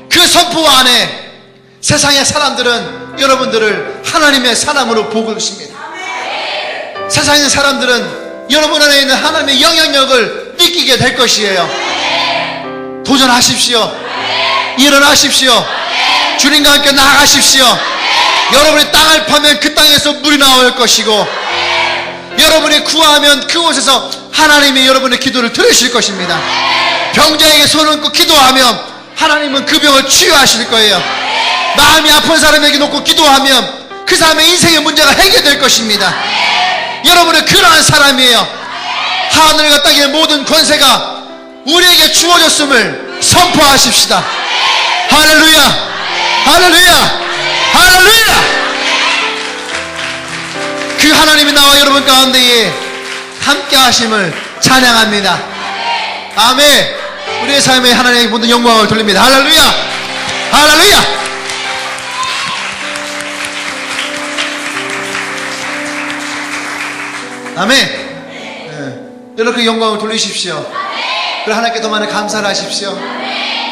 그 선포 안에 세상의 사람들은 여러분들을 하나님의 사람으로 보고 있습니다. 세상의 사람들은 여러분 안에 있는 하나님의 영향력을 느끼게 될 것이에요. 도전하십시오. 일어나십시오. 주님과 함께 나아가십시오. 여러분이 땅을 파면 그 땅에서 물이 나올 것이고 여러분이 구하면 그곳에서 하나님이 여러분의 기도를 들으실 것입니다. 병자에게 손을 얹고 기도하면 하나님은 그 병을 치유하실 거예요. 마음이 아픈 사람에게 놓고 기도하면 그 사람의 인생의 문제가 해결될 것입니다. 여러분은 그러한 사람이에요. 하늘과 땅의 모든 권세가 우리에게 주어졌음을 선포하십시다. 할렐루야, 할렐루야, 할렐루야. 그 하나님이 나와 여러분 가운데에 함께 하심을 찬양합니다. 아멘. 우리의 삶에 하나님의 모든 영광을 돌립니다. 할렐루야, 할렐루야. 아멘. 여러분 그 영광을 돌리십시오. 그리고 하나님께 더 많은 감사를 하십시오.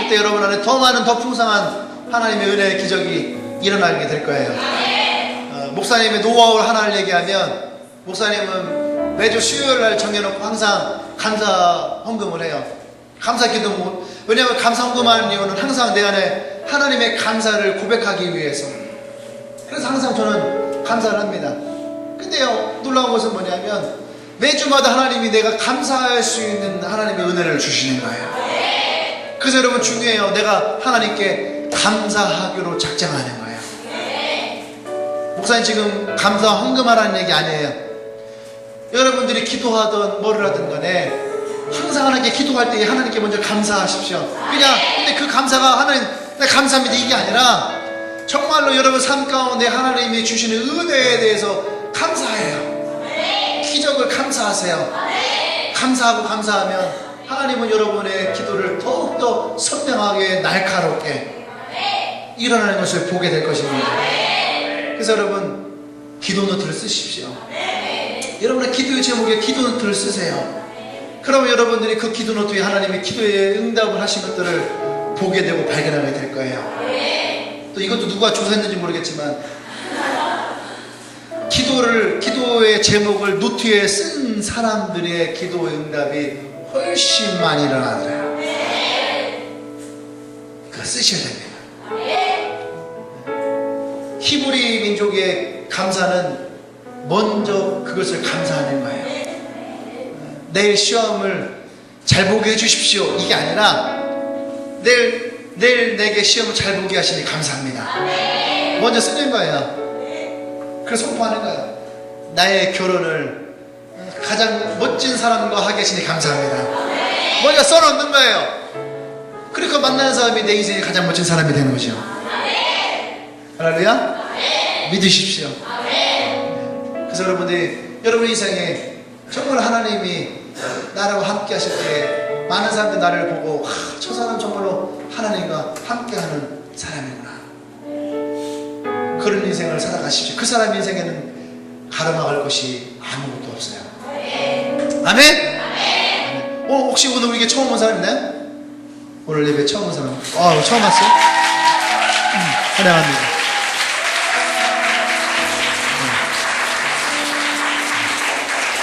그때 여러분 안에 더 많은 더 풍성한 하나님의 은혜의 기적이 일어나게 될 거예요. 목사님의 노하우를 하나를 얘기하면 목사님은 매주 수요일날 정해놓고 항상 감사 헌금을 해요. 감사 기도. 왜냐하면 감사 헌금하는 이유는 항상 내 안에 하나님의 감사를 고백하기 위해서. 그래서 항상 저는 감사를 합니다. 근데요, 놀라운 것은 뭐냐면 매주마다 하나님이 내가 감사할 수 있는 하나님의 은혜를 주시는 거예요. 그래서 여러분 중요해요. 내가 하나님께 감사하기로 작정하는 거예요. 목사님 지금 감사 헌금하라는 얘기 아니에요. 여러분들이 기도하든 뭐를 하든 간에 항상 하나님께 기도할 때 하나님께 먼저 감사하십시오. 그냥 근데 그 감사가 하나님 감사합니다 이게 아니라 정말로 여러분 삶 가운데 하나님이 주시는 은혜에 대해서 감사해요. 기적을 감사하세요. 감사하고 감사하면 하나님은 여러분의 기도를 더욱더 선명하게 날카롭게 일어나는 것을 보게 될 것입니다. 그래서 여러분 기도 노트를 쓰십시오. 여러분의 기도의 제목에 기도 노트를 쓰세요. 그러면 여러분들이 그 기도 노트에 하나님의 기도에 응답을 하신 것들을 보게 되고 발견하게 될 거예요. 또 이것도 누가 조사했는지 모르겠지만 기도의 제목을 노트에 쓴 사람들의 기도의 응답이 훨씬 많이 일어나더래요. 그거 쓰셔야 됩니다. 히브리 민족의 감사는 먼저 그것을 감사하는 거예요. 내일 시험을 잘 보게 해주십시오 이게 아니라 내일 내게 시험을 잘 보게 하시니 감사합니다. 먼저 쓰는 거예요. 그래서 선포하는 거예요. 나의 결혼을 가장 멋진 사람과 하게 하시니 감사합니다. 먼저 써놓는 거예요. 그러니까 만나는 사람이 내 인생의 가장 멋진 사람이 되는 거죠. 할렐루야. 믿으십시오. 그래서 여러분 인생에 정말 하나님이 나라고 함께 하실 때 많은 사람들이 나를 보고 저 사람 정말로 하나님과 함께하는 사람이구나. 그런 인생을 살아가십시오. 그 사람 인생에는 가로막을 것이 아무것도 없어요. 아멘? 혹시 오늘 우리에게 처음 온 사람 있나요? 오늘 예배 처음 온 사람? 처음 왔어요? 환영합니다.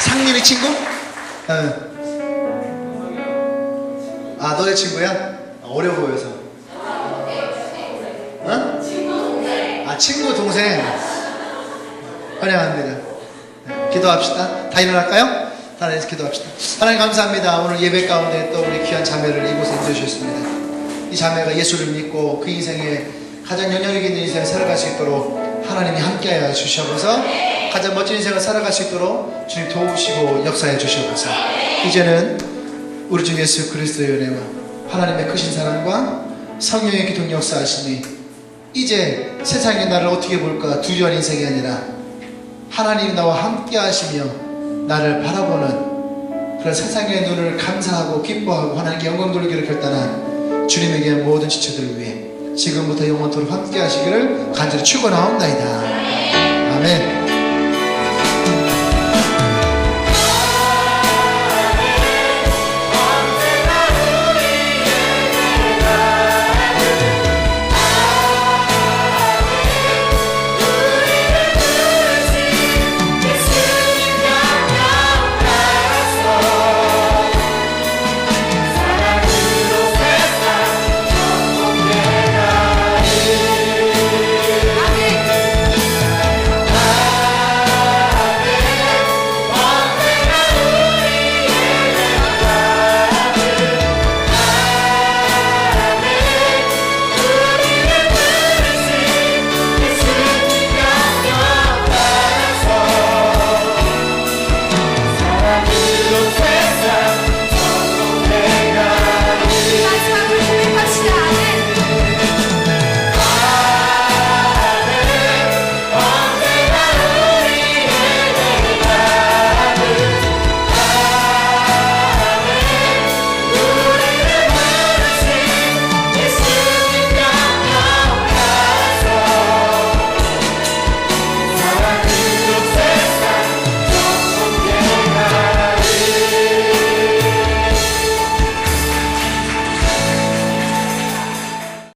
상민이 친구? 너의 친구야? 어려 보여서. 친구 동생. 환영합니다. 기도합시다. 다 일어날까요? 하나님께 기도합시다. 하나님 감사합니다. 오늘 예배 가운데 또 우리 귀한 자매를 이곳에 인도주셨습니다. 이 자매가 예수를 믿고 그 인생에 가장 영향력 있는 인생을 살아갈 수 있도록 하나님이 함께하여 주셔서 가장 멋진 인생을 살아갈 수 있도록 주님 도우시고 역사해 주셔서 이제는 우리 주 예수 그리스도의 은혜와 하나님의 크신 사랑과 성령의 기동 역사하시니 이제 세상이 나를 어떻게 볼까 두려운 인생이 아니라 하나님이 나와 함께 하시며 나를 바라보는 그런 세상의 눈을 감사하고 기뻐하고 하나님께 영광 돌리기를 결단한 주님에게 모든 지체들을 위해 지금부터 영원토록 함께 하시기를 간절히 축원하옵나이다. 아멘.